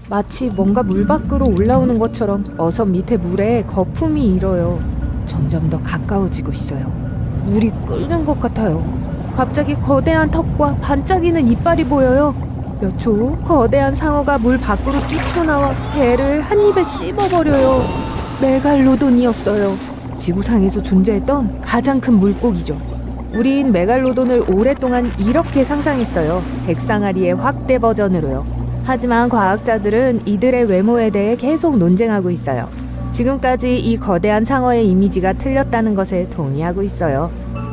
마치 뭔가 물 밖으로 올라오는 것처럼 어선 밑에 물에 거품이 일어요. 점점 더 가까워지고 있어요. 물이 끓는 것 같아요. 갑자기 거대한 턱과 반짝이는 이빨이 보여요. 몇 초 후 거대한 상어가 물 밖으로 뛰쳐나와 배를 한 입에 씹어버려요. 메갈로돈이었어요. 지구상에서 존재했던 가장 큰 물고기죠. 우린 메갈로돈을 오랫동안 이렇게 상상했어요. 백상아리의 확대 버전으로요. 하지만 과학자들은 이들의 외모에 대해 계속 논쟁하고 있어요. 지금까지 이 거대한 상어의 이미지가 틀렸다는 것에 동의하고 있어요.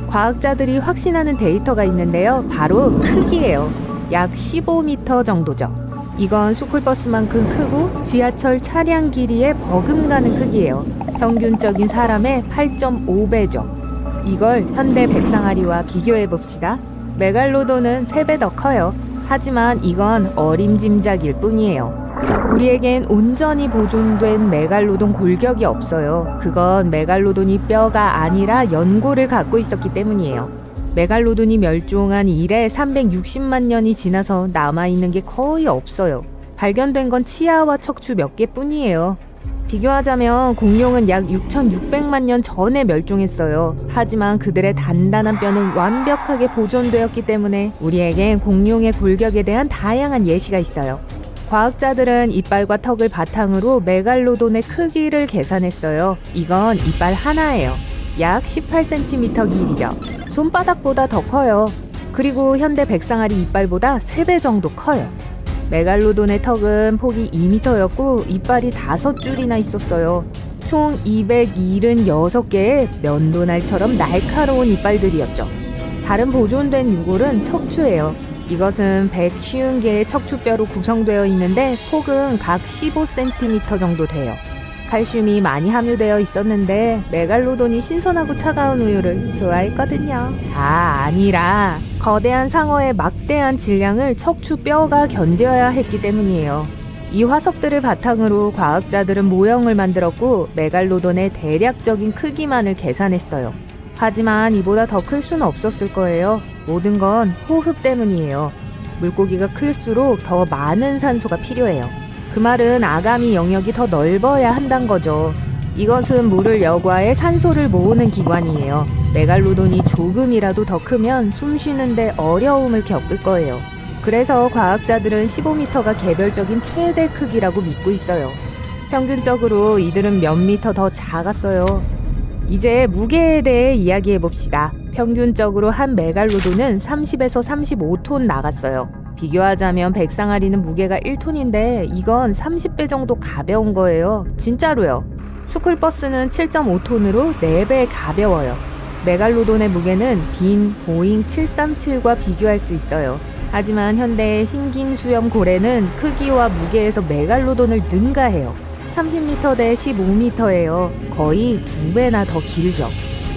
과학자들이 확신하는 데이터가 있는데요. 바로 크기예요. 약 15m 정도죠. 이건 스쿨버스만큼 크고 지하철 차량 길이에 버금가는 크기예요. 평균적인 사람의 8.5배죠. 이걸 현대 백상아리와 비교해봅시다. 메갈로돈은 3배 더 커요. 하지만 이건 어림짐작일 뿐이에요. 우리에겐 온전히 보존된 메갈로돈 골격이 없어요. 그건 메갈로돈이 뼈가 아니라 연골을 갖고 있었기 때문이에요. 메갈로돈이 멸종한 이래 360만 년이 지나서 남아있는 게 거의 없어요. 발견된 건 치아와 척추 몇 개뿐이에요. 비교하자면 공룡은 약 6,600만 년 전에 멸종했어요. 하지만 그들의 단단한 뼈는 완벽하게 보존되었기 때문에 우리에겐 공룡의 골격에 대한 다양한 예시가 있어요. 과학자들은 이빨과 턱을 바탕으로 메갈로돈의 크기를 계산했어요. 이건 이빨 하나예요. 약 18cm 길이죠. 손바닥보다 더 커요. 그리고 현대 백상아리 이빨보다 3배 정도 커요. 메갈로돈의 턱은 폭이 2m였고 이빨이 5줄이나 있었어요. 총 276개의 면도날처럼 날카로운 이빨들이었죠. 다른 보존된 유골은 척추예요. 이것은 150개의 척추뼈로 구성되어 있는데 폭은 각 15cm 정도 돼요. 칼슘이 많이 함유되어 있었는데 메갈로돈이 신선하고 차가운 우유를 좋아했거든요. 아니라 거대한 상어의 막대한 질량을 척추뼈가 견뎌야 했기 때문이에요. 이 화석들을 바탕으로 과학자들은 모형을 만들었고 메갈로돈의 대략적인 크기만을 계산했어요. 하지만 이보다 더 클 수는 없었을 거예요. 모든 건 호흡 때문이에요. 물고기가 클수록 더 많은 산소가 필요해요. 그 말은 아가미 영역이 더 넓어야 한단 거죠. 이것은 물을 여과해 산소를 모으는 기관이에요. 메갈로돈이 조금이라도 더 크면 숨 쉬는데 어려움을 겪을 거예요. 그래서 과학자들은 15m가 개별적인 최대 크기라고 믿고 있어요. 평균적으로 이들은 몇 미터 더 작았어요. 이제 무게에 대해 이야기해 봅시다. 평균적으로 한 메갈로돈은 30에서 35톤 나갔어요. 비교하자면 백상아리는 무게가 1톤인데 이건 30배 정도 가벼운 거예요. 진짜로요. 스쿨버스는 7.5톤으로 4배 가벼워요. 메갈로돈의 무게는 빈 보잉 737과 비교할 수 있어요. 하지만 현대의 흰긴 수염 고래는 크기와 무게에서 메갈로돈을 능가해요. 30m 대 15m예요. 거의 2배나 더 길죠.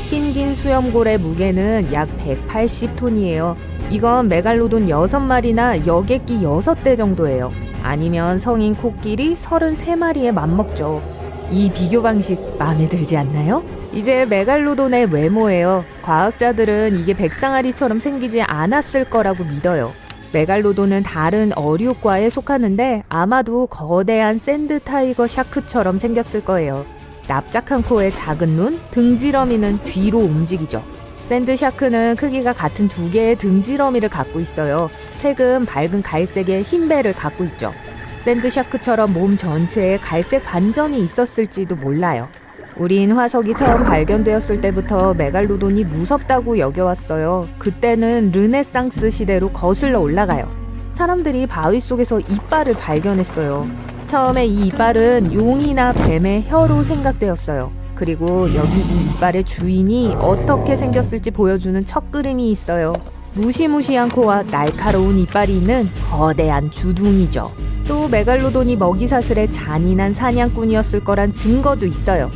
흰긴 수염고래 무게는 약 180톤이에요. 이건 메갈로돈 6마리나 여객기 6대 정도예요. 아니면 성인 코끼리 33마리에 맞먹죠. 이 비교 방식 마음에 들지 않나요? 이제 메갈로돈의 외모예요. 과학자들은 이게 백상아리처럼 생기지 않았을 거라고 믿어요. 메갈로돈은 다른 어류과에 속하는데 아마도 거대한 샌드 타이거 샤크처럼 생겼을 거예요. 납작한 코에 작은 눈, 등지러미는 뒤로 움직이죠. 샌드 샤크는 크기가 같은 2개의 등지러미를 갖고 있어요. 색은 밝은 갈색의 흰 배를 갖고 있죠. 샌드 샤크처럼 몸 전체에 갈색 반점이 있었을지도 몰라요. 우린 화석이 처음 발견되었을 때부터 메갈로돈이 무섭다고 여겨왔어요. 그때는 르네상스 시대로 거슬러 올라가요. 사람들이 바위 속에서 이빨을 발견했어요. 처음에 이 이빨은 용이나 뱀의 혀로 생각되었어요. 그리고 여기 이 이빨의 주인이 어떻게 생겼을지 보여주는 척그림이 있어요. 무시무시한 코와 날카로운 이빨이 있는 거대한 주둥이죠. 또 메갈로돈이 먹이사슬의 잔인한 사냥꾼이었을 거란 증거도 있어요.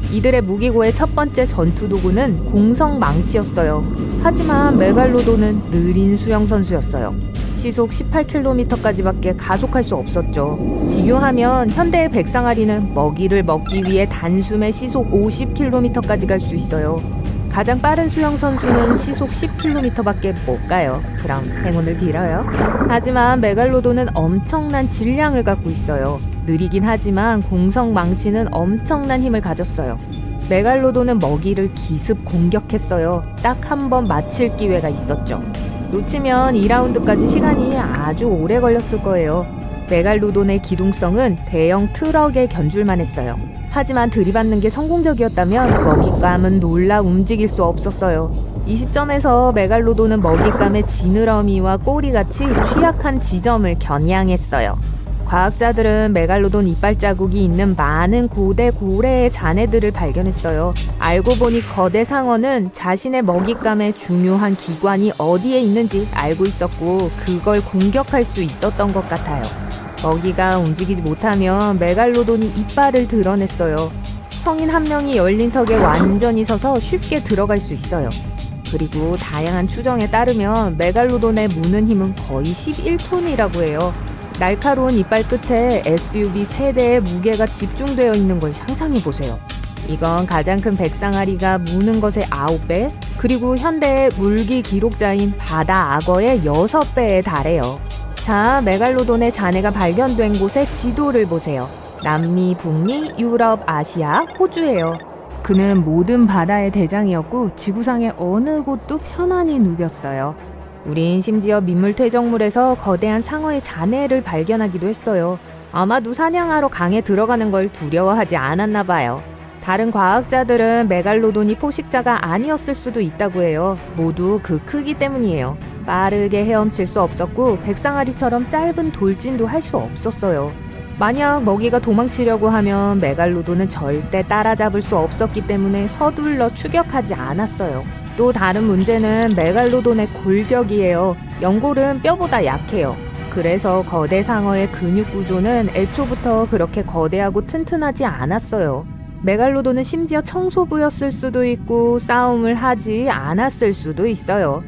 이들의 무기고의 첫 번째 전투 도구는 공성 망치였어요. 하지만 메갈로돈은 느린 수영선수였어요. 시속 18km까지밖에 가속할 수 없었죠. 비교하면 현대의 백상아리는 먹이를 먹기 위해 단숨에 시속 50km까지 갈 수 있어요. 가장 빠른 수영 선수는 시속 10km밖에 못 가요. 그럼 행운을 빌어요. 하지만 메갈로돈은 엄청난 질량을 갖고 있어요. 느리긴 하지만 공성 망치는 엄청난 힘을 가졌어요. 메갈로돈은 먹이를 기습 공격했어요. 딱 한 번 맞힐 기회가 있었죠. 놓치면 2라운드까지 시간이 아주 오래 걸렸을 거예요. 메갈로돈의 기동성은 대형 트럭에 견줄만 했어요. 하지만 들이받는 게 성공적이었다면 먹잇감은 놀라 움직일 수 없었어요. 이 시점에서 메갈로돈은 먹잇감의 지느러미와 꼬리같이 취약한 지점을 겨냥했어요. 과학자들은 메갈로돈 이빨 자국이 있는 많은 고대 고래의 잔해들을 발견했어요. 알고 보니 거대 상어는 자신의 먹잇감의 중요한 기관이 어디에 있는지 알고 있었고 그걸 공격할 수 있었던 것 같아요. 먹이가 움직이지 못하면 메갈로돈이 이빨을 드러냈어요. 성인 한 명이 열린 턱에 완전히 서서 쉽게 들어갈 수 있어요. 그리고 다양한 추정에 따르면 메갈로돈의 무는 힘은 거의 11톤이라고 해요. 날카로운 이빨 끝에 SUV 3대의 무게가 집중되어 있는 걸 상상해보세요. 이건 가장 큰 백상아리가 무는 것의 9배, 그리고 현대의 물기 기록자인 바다 악어의 6배에 달해요. 자, 메갈로돈의 잔해가 발견된 곳의 지도를 보세요. 남미, 북미, 유럽, 아시아, 호주예요. 그는 모든 바다의 대장이었고 지구상의 어느 곳도 편안히 누볐어요. 우린 심지어 민물 퇴적물에서 거대한 상어의 잔해를 발견하기도 했어요. 아마도 사냥하러 강에 들어가는 걸 두려워하지 않았나 봐요. 다른 과학자들은 메갈로돈이 포식자가 아니었을 수도 있다고 해요. 모두 그 크기 때문이에요. 빠르게 헤엄칠 수 없었고 백상아리처럼 짧은 돌진도 할 수 없었어요. 만약 먹이가 도망치려고 하면 메갈로돈은 절대 따라잡을 수 없었기 때문에 서둘러 추격하지 않았어요. 또 다른 문제는 메갈로돈의 골격이에요. 연골은 뼈보다 약해요. 그래서 거대 상어의 근육 구조는 애초부터 그렇게 거대하고 튼튼하지 않았어요. 메갈로돈은 심지어 청소부였을 수도 있고 싸움을 하지 않았을 수도 있어요.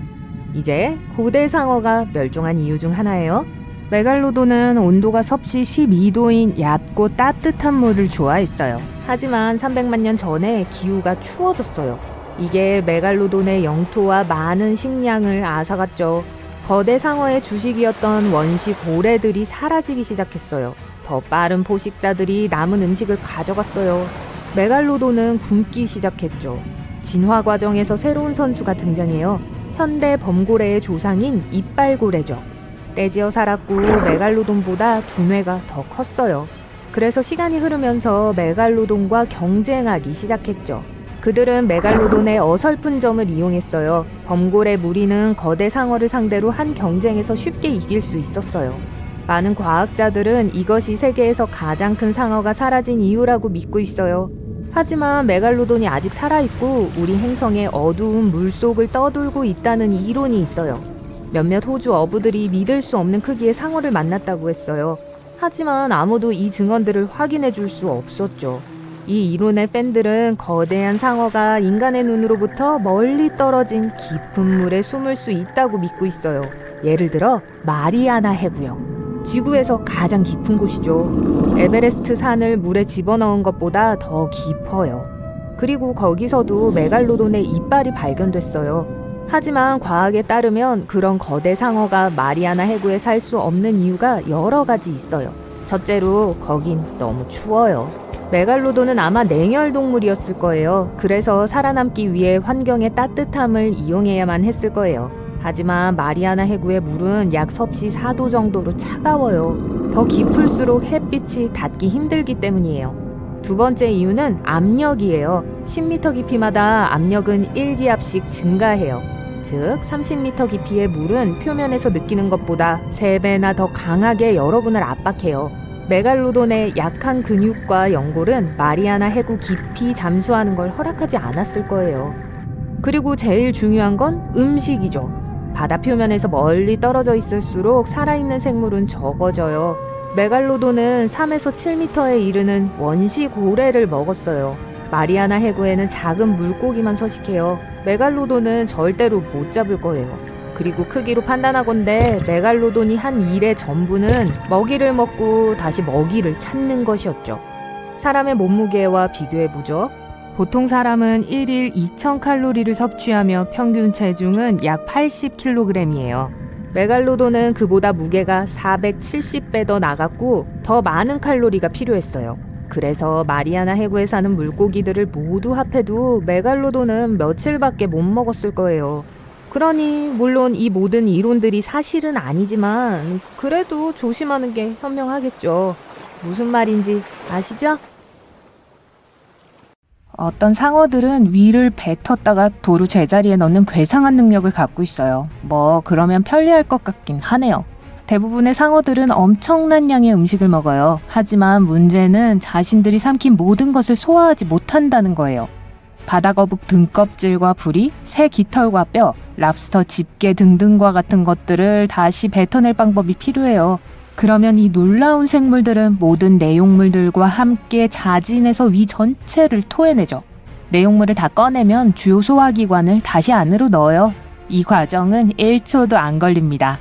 이제 고대 상어가 멸종한 이유 중 하나예요. 메갈로돈은 온도가 섭씨 12도인 얕고 따뜻한 물을 좋아했어요. 하지만 300만 년 전에 기후가 추워졌어요. 이게 메갈로돈의 영토와 많은 식량을 앗아갔죠. 거대 상어의 주식이었던 원시 고래들이 사라지기 시작했어요. 더 빠른 포식자들이 남은 음식을 가져갔어요. 메갈로돈은 굶기 시작했죠. 진화 과정에서 새로운 선수가 등장해요. 현대 범고래의 조상인 이빨고래죠. 떼지어 살았고 메갈로돈보다 두뇌가 더 컸어요. 그래서 시간이 흐르면서 메갈로돈과 경쟁하기 시작했죠. 그들은 메갈로돈의 어설픈 점을 이용했어요. 범고래 무리는 거대 상어를 상대로 한 경쟁에서 쉽게 이길 수 있었어요. 많은 과학자들은 이것이 세계에서 가장 큰 상어가 사라진 이유라고 믿고 있어요. 하지만 메갈로돈이 아직 살아있고 우리 행성의 어두운 물속을 떠돌고 있다는 이론이 있어요. 몇몇 호주 어부들이 믿을 수 없는 크기의 상어를 만났다고 했어요. 하지만 아무도 이 증언들을 확인해 줄 수 없었죠. 이 이론의 팬들은 거대한 상어가 인간의 눈으로부터 멀리 떨어진 깊은 물에 숨을 수 있다고 믿고 있어요. 예를 들어 마리아나 해구요. 지구에서 가장 깊은 곳이죠. 에베레스트 산을 물에 집어넣은 것보다 더 깊어요. 그리고 거기서도 메갈로돈의 이빨이 발견됐어요. 하지만 과학에 따르면 그런 거대 상어가 마리아나 해구에 살 수 없는 이유가 여러 가지 있어요. 첫째로 거긴 너무 추워요. 메갈로돈은 아마 냉열 동물이었을 거예요. 그래서 살아남기 위해 환경의 따뜻함을 이용해야만 했을 거예요. 하지만 마리아나 해구의 물은 약 섭씨 4도 정도로 차가워요. 더 깊을수록 햇빛이 닿기 힘들기 때문이에요. 두 번째 이유는 압력이에요. 10m 깊이마다 압력은 1기압씩 증가해요. 즉 30m 깊이의 물은 표면에서 느끼는 것보다 3배나 더 강하게 여러분을 압박해요. 메갈로돈의 약한 근육과 연골은 마리아나 해구 깊이 잠수하는 걸 허락하지 않았을 거예요. 그리고 제일 중요한 건 음식이죠. 바다 표면에서 멀리 떨어져 있을수록 살아있는 생물은 적어져요. 메갈로돈은 3에서 7m에 이르는 원시 고래를 먹었어요. 마리아나 해구에는 작은 물고기만 서식해요. 메갈로돈은 절대로 못 잡을 거예요. 그리고 크기로 판단하건대 메갈로돈이 한 일의 전부는 먹이를 먹고 다시 먹이를 찾는 것이었죠. 사람의 몸무게와 비교해보죠. 보통 사람은 1일 2000칼로리를 섭취하며 평균 체중은 약 80kg이에요. 메갈로돈은 그보다 무게가 470배 더 나갔고 더 많은 칼로리가 필요했어요. 그래서 마리아나 해구에 사는 물고기들을 모두 합해도 메갈로돈은 며칠밖에 못 먹었을 거예요. 그러니 물론 이 모든 이론들이 사실은 아니지만 그래도 조심하는 게 현명하겠죠. 무슨 말인지 아시죠? 어떤 상어들은 위를 뱉었다가 도로 제자리에 넣는 괴상한 능력을 갖고 있어요. 그러면 편리할 것 같긴 하네요. 대부분의 상어들은 엄청난 양의 음식을 먹어요. 하지만 문제는 자신들이 삼킨 모든 것을 소화하지 못한다는 거예요. 바다거북 등껍질과 부리, 새 깃털과 뼈, 랍스터 집게 등등과 같은 것들을 다시 뱉어낼 방법이 필요해요. 그러면 이 놀라운 생물들은 모든 내용물들과 함께 자진해서 위 전체를 토해내죠. 내용물을 다 꺼내면 주요 소화기관을 다시 안으로 넣어요. 이 과정은 1초도 안 걸립니다.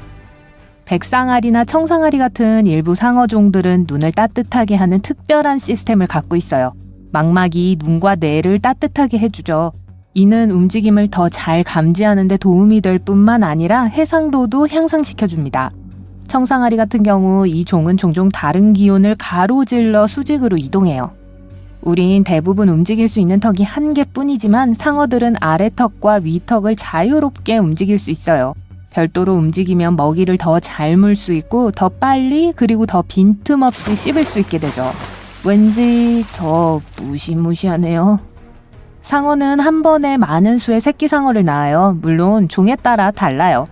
백상아리나 청상아리 같은 일부 상어종들은 눈을 따뜻하게 하는 특별한 시스템을 갖고 있어요. 망막이 눈과 뇌를 따뜻하게 해주죠. 이는 움직임을 더 잘 감지하는 데 도움이 될 뿐만 아니라 해상도도 향상시켜줍니다. 청상아리 같은 경우 이 종은 종종 다른 기온을 가로질러 수직으로 이동해요. 우린 대부분 움직일 수 있는 턱이 한 개뿐이지만 상어들은 아래턱과 위턱을 자유롭게 움직일 수 있어요. 별도로 움직이면 먹이를 더 잘 물 수 있고 더 빨리 그리고 더 빈틈없이 씹을 수 있게 되죠. 왠지 더 무시무시하네요. 상어는 한 번에 많은 수의 새끼 상어를 낳아요. 물론 종에 따라 달라요.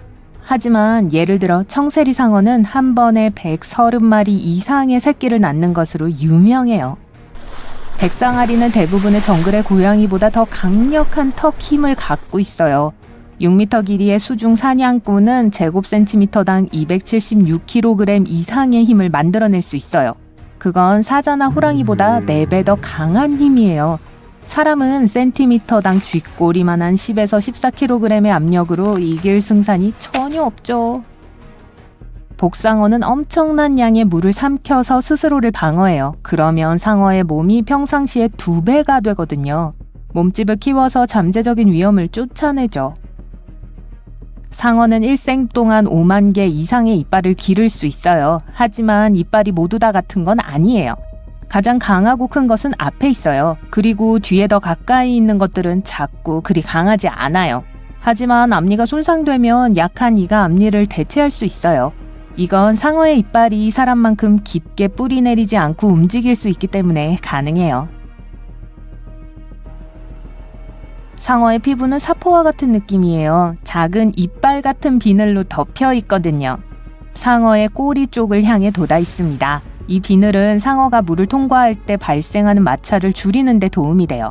하지만 예를 들어 청세리 상어는 한 번에 130마리 이상의 새끼를 낳는 것으로 유명해요. 백상아리는 대부분의 정글의 고양이보다 더 강력한 턱 힘을 갖고 있어요. 6m 길이의 수중 사냥꾼은 제곱센티미터당 276kg 이상의 힘을 만들어낼 수 있어요. 그건 사자나 호랑이보다 4배 더 강한 힘이에요. 사람은 센티미터당 쥐꼬리만한 10에서 14kg의 압력으로 이길 승산이 전혀 없죠. 복상어는 엄청난 양의 물을 삼켜서 스스로를 방어해요. 그러면 상어의 몸이 평상시의 2배가 되거든요. 몸집을 키워서 잠재적인 위험을 쫓아내죠. 상어는 일생 동안 5만 개 이상의 이빨을 기를 수 있어요. 하지만 이빨이 모두 다 같은 건 아니에요. 가장 강하고 큰 것은 앞에 있어요. 그리고 뒤에 더 가까이 있는 것들은 작고 그리 강하지 않아요. 하지만 앞니가 손상되면 약한 이가 앞니를 대체할 수 있어요. 이건 상어의 이빨이 사람만큼 깊게 뿌리 내리지 않고 움직일 수 있기 때문에 가능해요. 상어의 피부는 사포와 같은 느낌이에요. 작은 이빨 같은 비늘로 덮여 있거든요. 상어의 꼬리 쪽을 향해 돋아 있습니다. 이 비늘은 상어가 물을 통과할 때 발생하는 마찰을 줄이는 데 도움이 돼요.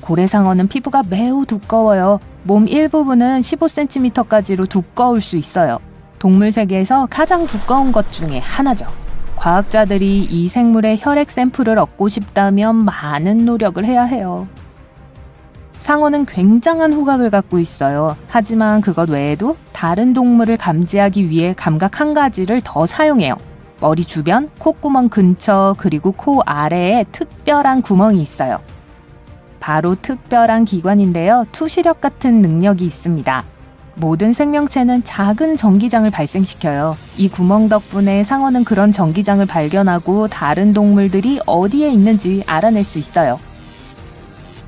고래상어는 피부가 매우 두꺼워요. 몸 일부분은 15cm까지로 두꺼울 수 있어요. 동물 세계에서 가장 두꺼운 것 중에 하나죠. 과학자들이 이 생물의 혈액 샘플을 얻고 싶다면 많은 노력을 해야 해요. 상어는 굉장한 후각을 갖고 있어요. 하지만 그것 외에도 다른 동물을 감지하기 위해 감각 한 가지를 더 사용해요. 머리 주변, 콧구멍 근처, 그리고 코 아래에 특별한 구멍이 있어요. 바로 특별한 기관인데요. 투시력 같은 능력이 있습니다. 모든 생명체는 작은 전기장을 발생시켜요. 이 구멍 덕분에 상어는 그런 전기장을 발견하고 다른 동물들이 어디에 있는지 알아낼 수 있어요.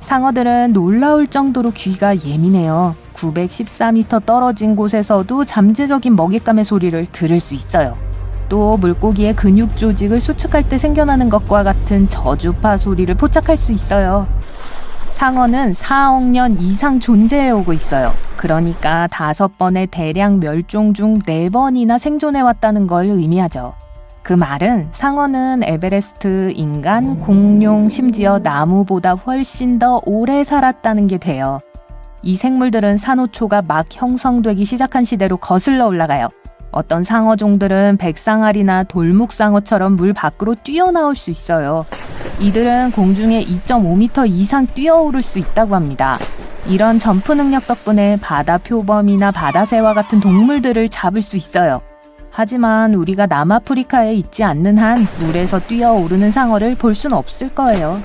상어들은 놀라울 정도로 귀가 예민해요. 914m 떨어진 곳에서도 잠재적인 먹잇감의 소리를 들을 수 있어요. 또 물고기의 근육 조직을 수축할 때 생겨나는 것과 같은 저주파 소리를 포착할 수 있어요. 상어는 4억 년 이상 존재해오고 있어요. 그러니까 5번의 대량 멸종 중 4번이나 생존해왔다는 걸 의미하죠. 그 말은 상어는 에베레스트, 인간, 공룡, 심지어 나무보다 훨씬 더 오래 살았다는 게 돼요. 이 생물들은 산호초가 막 형성되기 시작한 시대로 거슬러 올라가요. 어떤 상어종들은 백상아리나 돌묵상어처럼 물 밖으로 뛰어나올 수 있어요. 이들은 공중에 2.5m 이상 뛰어오를 수 있다고 합니다. 이런 점프 능력 덕분에 바다 표범이나 바다새와 같은 동물들을 잡을 수 있어요. 하지만 우리가 남아프리카에 있지 않는 한 물에서 뛰어오르는 상어를 볼 순 없을 거예요.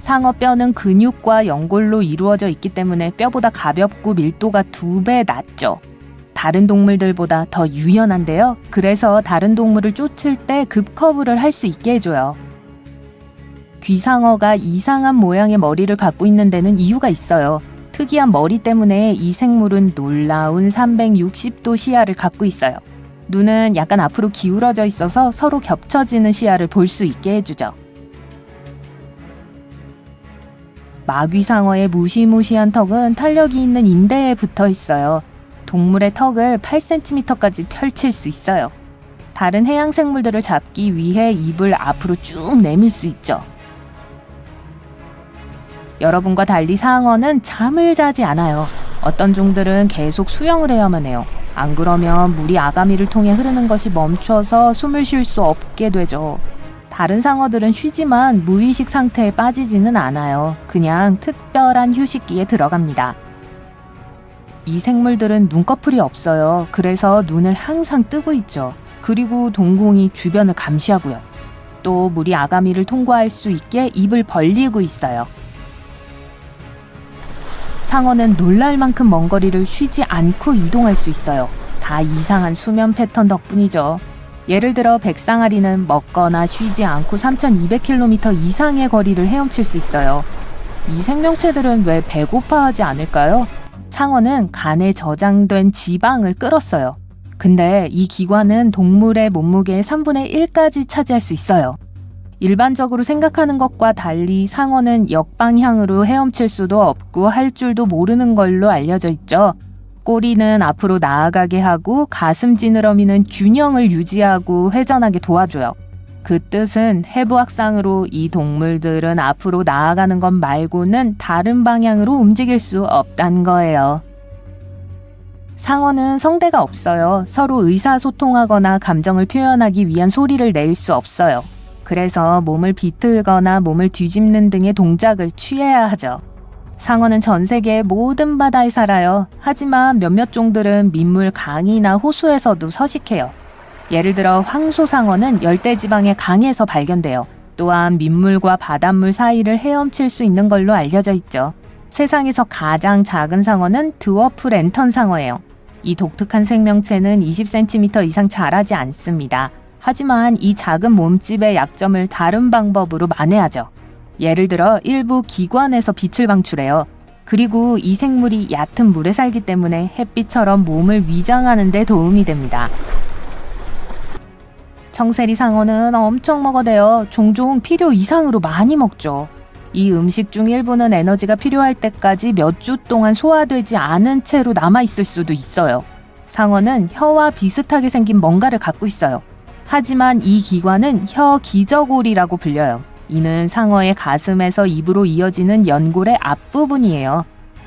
상어 뼈는 근육과 연골로 이루어져 있기 때문에 뼈보다 가볍고 밀도가 2배 낮죠. 다른 동물들보다 더 유연한데요. 그래서 다른 동물을 쫓을 때 급커브를 할 수 있게 해줘요. 귀상어가 이상한 모양의 머리를 갖고 있는 데는 이유가 있어요. 특이한 머리 때문에 이 생물은 놀라운 360도 시야를 갖고 있어요. 눈은 약간 앞으로 기울어져 있어서 서로 겹쳐지는 시야를 볼 수 있게 해주죠. 마귀상어의 무시무시한 턱은 탄력이 있는 인대에 붙어 있어요. 동물의 턱을 8cm까지 펼칠 수 있어요. 다른 해양 생물들을 잡기 위해 입을 앞으로 쭉 내밀 수 있죠. 여러분과 달리 상어는 잠을 자지 않아요. 어떤 종들은 계속 수영을 해야만 해요. 안 그러면 물이 아가미를 통해 흐르는 것이 멈춰서 숨을 쉴 수 없게 되죠. 다른 상어들은 쉬지만 무의식 상태에 빠지지는 않아요. 그냥 특별한 휴식기에 들어갑니다. 이 생물들은 눈꺼풀이 없어요. 그래서 눈을 항상 뜨고 있죠. 그리고 동공이 주변을 감시하고요. 또 물이 아가미를 통과할 수 있게 입을 벌리고 있어요. 상어는 놀랄 만큼 먼 거리를 쉬지 않고 이동할 수 있어요. 다 이상한 수면 패턴 덕분이죠. 예를 들어 백상아리는 먹거나 쉬지 않고 3,200km 이상의 거리를 헤엄칠 수 있어요. 이 생명체들은 왜 배고파하지 않을까요? 상어는 간에 저장된 지방을 끌었어요. 근데 이 기관은 동물의 몸무게의 3분의 1까지 차지할 수 있어요. 일반적으로 생각하는 것과 달리 상어는 역방향으로 헤엄칠 수도 없고 할 줄도 모르는 걸로 알려져 있죠. 꼬리는 앞으로 나아가게 하고 가슴 지느러미는 균형을 유지하고 회전하게 도와줘요. 그 뜻은 해부학상으로 이 동물들은 앞으로 나아가는 것 말고는 다른 방향으로 움직일 수 없다는 거예요. 상어는 성대가 없어요. 서로 의사소통하거나 감정을 표현하기 위한 소리를 낼 수 없어요. 그래서 몸을 비틀거나 몸을 뒤집는 등의 동작을 취해야 하죠. 상어는 전 세계의 모든 바다에 살아요. 하지만 몇몇 종들은 민물 강이나 호수에서도 서식해요. 예를 들어 황소상어는 열대지방의 강에서 발견돼요. 또한 민물과 바닷물 사이를 헤엄칠 수 있는 걸로 알려져 있죠. 세상에서 가장 작은 상어는 드워프 랜턴 상어예요. 이 독특한 생명체는 20cm 이상 자라지 않습니다. 하지만 이 작은 몸집의 약점을 다른 방법으로 만회하죠. 예를 들어 일부 기관에서 빛을 방출해요. 그리고 이 생물이 얕은 물에 살기 때문에 햇빛처럼 몸을 위장하는 데 도움이 됩니다. 청세리 상어는 엄청 먹어대요. 종종 필요 이상으로 많이 먹죠. 이 음식 중 일부는 에너지가 필요할 때까지 몇 주 동안 소화되지 않은 채로 남아있을 수도 있어요. 상어는 혀와 비슷하게 생긴 뭔가를 갖고 있어요. 하지만 이 기관은 혀 기저골이라고 불려요. 이는 상어의 가슴에서 입으로 이어지는 연골의 앞부분이에요.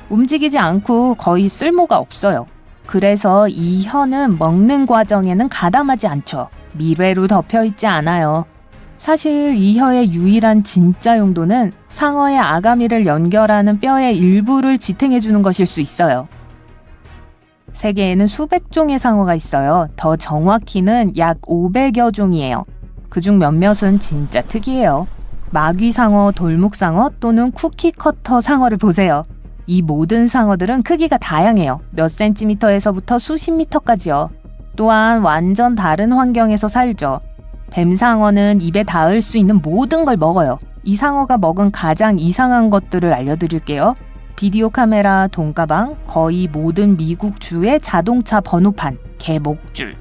움직이지 않고 거의 쓸모가 없어요. 그래서 이 혀는 먹는 과정에는 가담하지 않죠. 밀회로 덮여있지 않아요. 사실 이 혀의 유일한 진짜 용도는 상어의 아가미를 연결하는 뼈의 일부를 지탱해주는 것일 수 있어요. 세계에는 수백 종의 상어가 있어요. 더 정확히는 약 500여 종이에요. 그중 몇몇은 진짜 특이해요. 마귀상어, 돌묵상어 또는 쿠키커터 상어를 보세요. 이 모든 상어들은 크기가 다양해요. 몇 센티미터에서부터 수십 미터까지요. 또한 완전 다른 환경에서 살죠. 뱀상어는 입에 닿을 수 있는 모든 걸 먹어요. 이 상어가 먹은 가장 이상한 것들을 알려드릴게요. 비디오 카메라, 돈가방, 거의 모든 미국 주의 자동차 번호판, 개 목줄.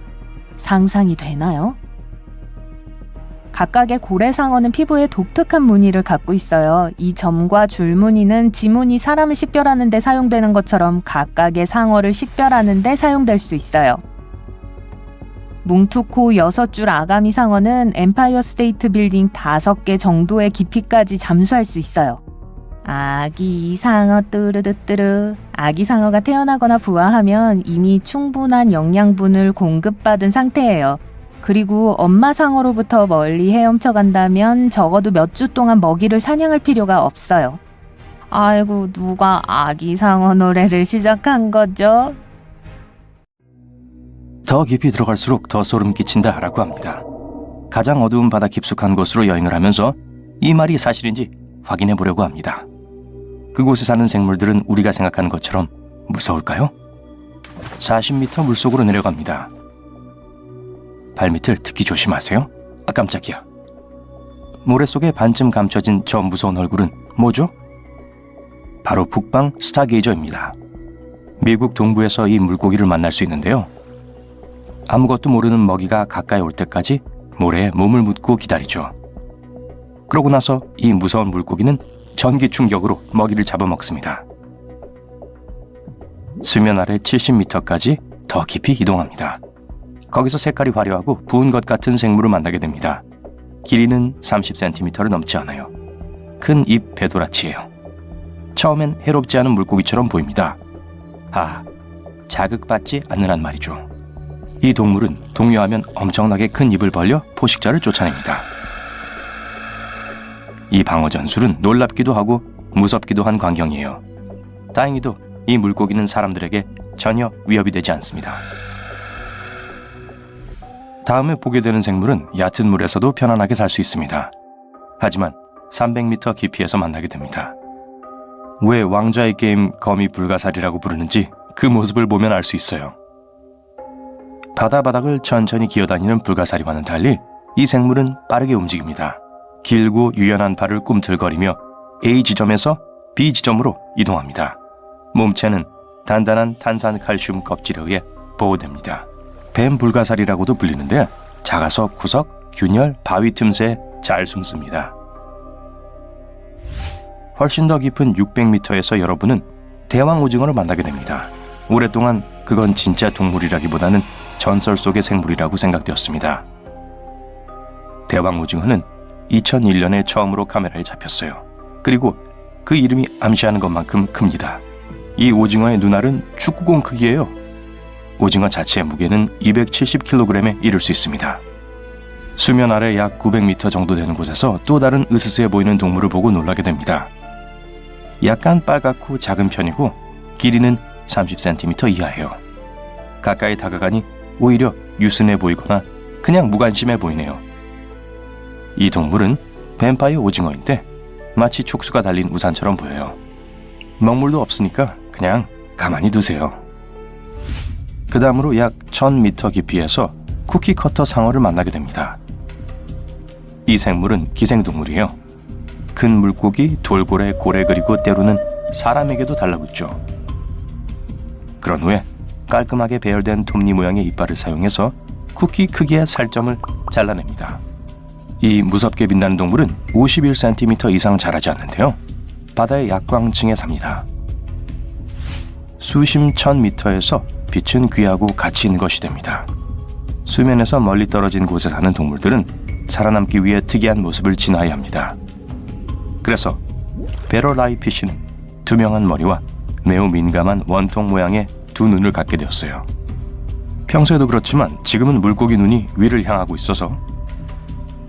상상이 되나요? 각각의 고래상어는 피부에 독특한 무늬를 갖고 있어요. 이 점과 줄무늬는 지문이 사람을 식별하는 데 사용되는 것처럼 각각의 상어를 식별하는 데 사용될 수 있어요. 뭉툭코 6줄 아가미 상어는 엠파이어 스테이트 빌딩 5개 정도의 깊이까지 잠수할 수 있어요. 아기 상어 뚜르르뚜르. 아기 상어가 태어나거나 부화하면 이미 충분한 영양분을 공급받은 상태예요. 그리고 엄마 상어로부터 멀리 헤엄쳐 간다면 적어도 몇 주 동안 먹이를 사냥할 필요가 없어요. 아이고, 누가 아기 상어 노래를 시작한 거죠? 더 깊이 들어갈수록 더 소름 끼친다라고 합니다. 가장 어두운 바다 깊숙한 곳으로 여행을 하면서 이 말이 사실인지 확인해 보려고 합니다. 그곳에 사는 생물들은 우리가 생각하는 것처럼 무서울까요? 40m 물속으로 내려갑니다. 발밑을 특히 조심하세요. 아, 깜짝이야. 모래 속에 반쯤 감춰진 저 무서운 얼굴은 뭐죠? 바로 북방 스타게이저입니다. 미국 동부에서 이 물고기를 만날 수 있는데요. 아무것도 모르는 먹이가 가까이 올 때까지 모래에 몸을 묻고 기다리죠. 그러고 나서 이 무서운 물고기는 전기 충격으로 먹이를 잡아먹습니다. 수면 아래 70m까지 더 깊이 이동합니다. 거기서 색깔이 화려하고 부은 것 같은 생물을 만나게 됩니다. 길이는 30cm를 넘지 않아요. 큰 입 배도라치예요. 처음엔 해롭지 않은 물고기처럼 보입니다. 자극받지 않으란 말이죠. 이 동물은 동요하면 엄청나게 큰 입을 벌려 포식자를 쫓아냅니다. 이 방어 전술은 놀랍기도 하고 무섭기도 한 광경이에요. 다행히도 이 물고기는 사람들에게 전혀 위협이 되지 않습니다. 다음에 보게 되는 생물은 얕은 물에서도 편안하게 살 수 있습니다. 하지만 300m 깊이에서 만나게 됩니다. 왜 왕좌의 게임 거미 불가사리라고 부르는지 그 모습을 보면 알 수 있어요. 바다 바닥을 천천히 기어다니는 불가사리와는 달리 이 생물은 빠르게 움직입니다. 길고 유연한 발을 꿈틀거리며 A 지점에서 B 지점으로 이동합니다. 몸체는 단단한 탄산 칼슘 껍질에 의해 보호됩니다. 뱀 불가사리라고도 불리는데 작아서 구석, 균열, 바위 틈새에 잘 숨습니다. 훨씬 더 깊은 600m에서 여러분은 대왕 오징어를 만나게 됩니다. 오랫동안 그건 진짜 동물이라기보다는 전설 속의 생물이라고 생각되었습니다. 대왕 오징어는 2001년에 처음으로 카메라에 잡혔어요. 그리고 그 이름이 암시하는 것만큼 큽니다. 이 오징어의 눈알은 축구공 크기예요. 오징어 자체의 무게는 270kg에 이를 수 있습니다. 수면 아래 약 900m 정도 되는 곳에서 또 다른 으스스해 보이는 동물을 보고 놀라게 됩니다. 약간 빨갛고 작은 편이고 길이는 30cm 이하예요. 가까이 다가가니 오히려 유순해 보이거나 그냥 무관심해 보이네요. 이 동물은 뱀파이어 오징어인데 마치 촉수가 달린 우산처럼 보여요. 먹물도 없으니까 그냥 가만히 두세요. 그 다음으로 약 1000m 깊이에서 쿠키커터 상어를 만나게 됩니다. 이 생물은 기생동물이에요. 큰 물고기, 돌고래, 고래 그리고 때로는 사람에게도 달라붙죠. 그런 후에 깔끔하게 배열된 톱니 모양의 이빨을 사용해서 쿠키 크기의 살점을 잘라냅니다. 이 무섭게 빛나는 동물은 51cm 이상 자라지 않는데요. 바다의 약광층에 삽니다. 수심 1000m에서 빛은 귀하고 가치 있는 것이 됩니다. 수면에서 멀리 떨어진 곳에 사는 동물들은 살아남기 위해 특이한 모습을 지나야 합니다. 그래서 베러라이 피쉬는 투명한 머리와 매우 민감한 원통 모양의 두 눈을 갖게 되었어요. 평소에도 그렇지만 지금은 물고기 눈이 위를 향하고 있어서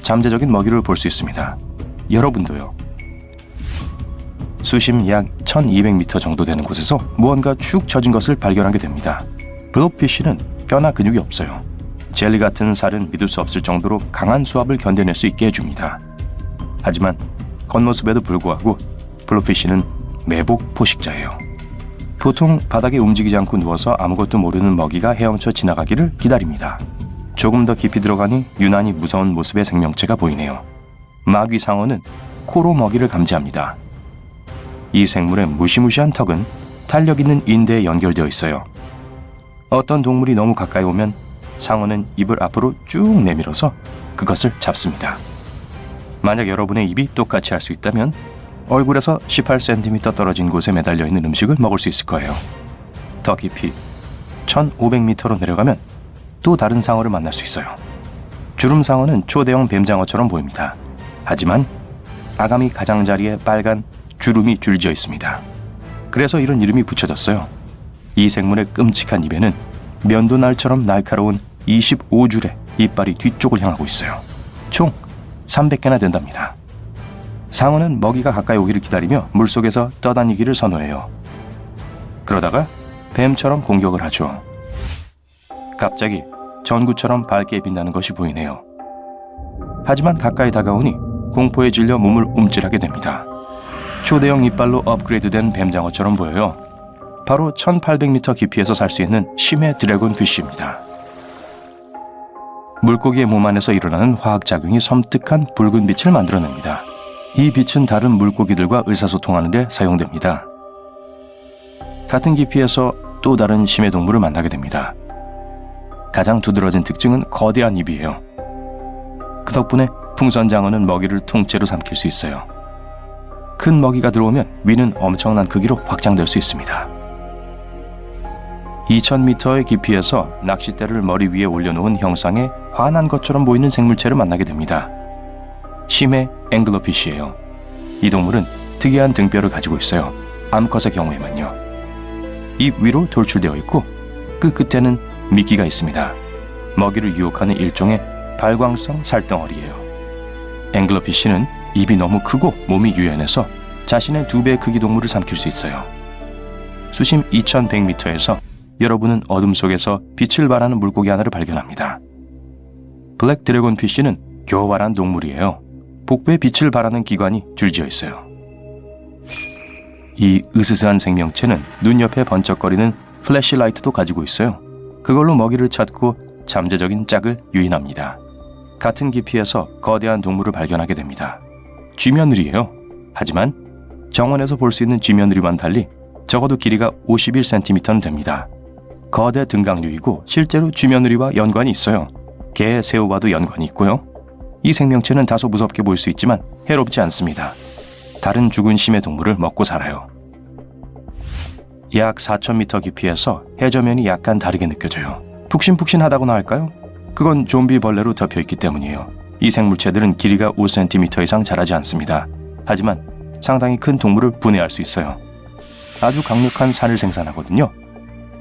잠재적인 먹이를 볼 수 있습니다. 여러분도요. 수심 약 1200m 정도 되는 곳에서 무언가 축 처진 것을 발견하게 됩니다. 블롭피쉬는 뼈나 근육이 없어요. 젤리 같은 살은 믿을 수 없을 정도로 강한 수압을 견뎌낼 수 있게 해줍니다. 하지만 겉모습에도 불구하고 블롭피쉬는 매복 포식자예요. 보통 바닥에 움직이지 않고 누워서 아무것도 모르는 먹이가 헤엄쳐 지나가기를 기다립니다. 조금 더 깊이 들어가니 유난히 무서운 모습의 생명체가 보이네요. 마귀상어는 코로 먹이를 감지합니다. 이 생물의 무시무시한 턱은 탄력 있는 인대에 연결되어 있어요. 어떤 동물이 너무 가까이 오면 상어는 입을 앞으로 쭉 내밀어서 그것을 잡습니다. 만약 여러분의 입이 똑같이 할 수 있다면 얼굴에서 18cm 떨어진 곳에 매달려 있는 음식을 먹을 수 있을 거예요. 더 깊이 1500m로 내려가면 또 다른 상어를 만날 수 있어요. 주름상어는 초대형 뱀장어처럼 보입니다. 하지만 아가미 가장자리에 빨간 주름이 줄지어 있습니다. 그래서 이런 이름이 붙여졌어요. 이 생물의 끔찍한 입에는 면도날처럼 날카로운 25줄의 이빨이 뒤쪽을 향하고 있어요. 총 300개나 된답니다. 상어는 먹이가 가까이 오기를 기다리며 물속에서 떠다니기를 선호해요. 그러다가 뱀처럼 공격을 하죠. 갑자기 전구처럼 밝게 빛나는 것이 보이네요. 하지만 가까이 다가오니 공포에 질려 몸을 움찔하게 됩니다. 초대형 이빨로 업그레이드된 뱀장어처럼 보여요. 바로 1800m 깊이에서 살 수 있는 심해 드래곤 피쉬입니다. 물고기의 몸 안에서 일어나는 화학작용이 섬뜩한 붉은 빛을 만들어냅니다. 이 빛은 다른 물고기들과 의사소통하는 데 사용됩니다. 같은 깊이에서 또 다른 심해 동물을 만나게 됩니다. 가장 두드러진 특징은 거대한 입이에요. 그 덕분에 풍선장어는 먹이를 통째로 삼킬 수 있어요. 큰 먹이가 들어오면 위는 엄청난 크기로 확장될 수 있습니다. 2000m의 깊이에서 낚싯대를 머리 위에 올려놓은 형상의 환한 것처럼 보이는 생물체를 만나게 됩니다. 심해 앵글러피쉬예요. 이 동물은 특이한 등뼈를 가지고 있어요. 암컷의 경우에만요. 입 위로 돌출되어 있고 그 끝에는 미끼가 있습니다. 먹이를 유혹하는 일종의 발광성 살덩어리예요. 앵글러피쉬는 입이 너무 크고 몸이 유연해서 자신의 2배의 크기 동물을 삼킬 수 있어요. 수심 2100m에서 여러분은 어둠 속에서 빛을 발하는 물고기 하나를 발견합니다. 블랙 드래곤 피쉬는 교활한 동물이에요. 복부에 빛을 발하는 기관이 줄지어 있어요. 이 으스스한 생명체는 눈 옆에 번쩍거리는 플래시라이트도 가지고 있어요. 그걸로 먹이를 찾고 잠재적인 짝을 유인합니다. 같은 깊이에서 거대한 동물을 발견하게 됩니다. 쥐며느리예요. 하지만 정원에서 볼 수 있는 쥐며느리와는 달리 적어도 길이가 51cm는 됩니다. 거대 등강류이고 실제로 쥐며느리와 연관이 있어요. 개, 새우와도 연관이 있고요. 이 생명체는 다소 무섭게 보일 수 있지만 해롭지 않습니다. 다른 죽은 심해 동물을 먹고 살아요. 약 4000m 깊이에서 해저면이 약간 다르게 느껴져요. 푹신푹신하다고나 할까요? 그건 좀비 벌레로 덮여있기 때문이에요. 이 생물체들은 길이가 5cm 이상 자라지 않습니다. 하지만 상당히 큰 동물을 분해할 수 있어요. 아주 강력한 살을 생산하거든요.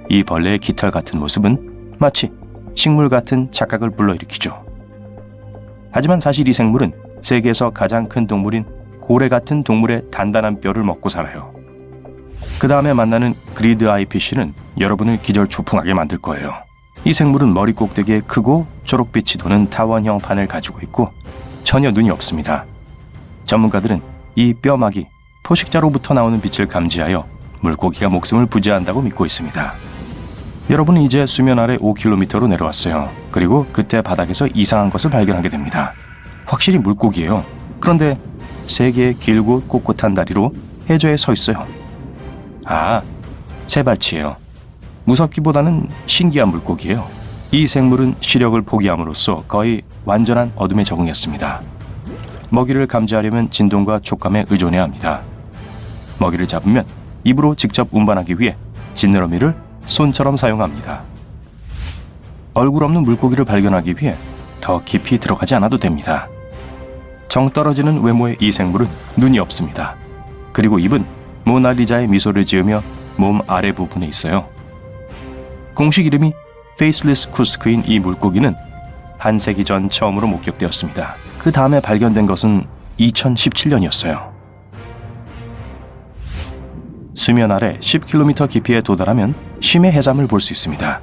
이 벌레의 깃털 같은 모습은 마치 식물 같은 착각을 불러일으키죠. 하지만 사실 이 생물은 세계에서 가장 큰 동물인 고래 같은 동물의 단단한 뼈를 먹고 살아요. 그 다음에 만나는 그리드 아이 피쉬는 여러분을 기절초풍하게 만들 거예요. 이 생물은 머리 꼭대기에 크고 초록빛이 도는 타원형 판을 가지고 있고 전혀 눈이 없습니다. 전문가들은 이 뼈막이 포식자로부터 나오는 빛을 감지하여 물고기가 목숨을 부지한다고 믿고 있습니다. 여러분은 이제 수면 아래 5km로 내려왔어요. 그리고 그때 바닥에서 이상한 것을 발견하게 됩니다. 확실히 물고기예요. 그런데 세 개의 길고 꼿꼿한 다리로 해저에 서 있어요. 아, 세발치예요. 무섭기보다는 신기한 물고기예요. 이 생물은 시력을 포기함으로써 거의 완전한 어둠에 적응했습니다. 먹이를 감지하려면 진동과 촉감에 의존해야 합니다. 먹이를 잡으면 입으로 직접 운반하기 위해 지느러미를 손처럼 사용합니다. 얼굴 없는 물고기를 발견하기 위해 더 깊이 들어가지 않아도 됩니다. 정 떨어지는 외모의 이 생물은 눈이 없습니다. 그리고 입은 모나리자의 미소를 지으며 몸 아래 부분에 있어요. 공식 이름이 페이스리스 쿠스크인 이 물고기는 반세기 전 처음으로 목격되었습니다. 그 다음에 발견된 것은 2017년이었어요. 수면 아래 10km 깊이에 도달하면 심해 해삼을 볼 수 있습니다.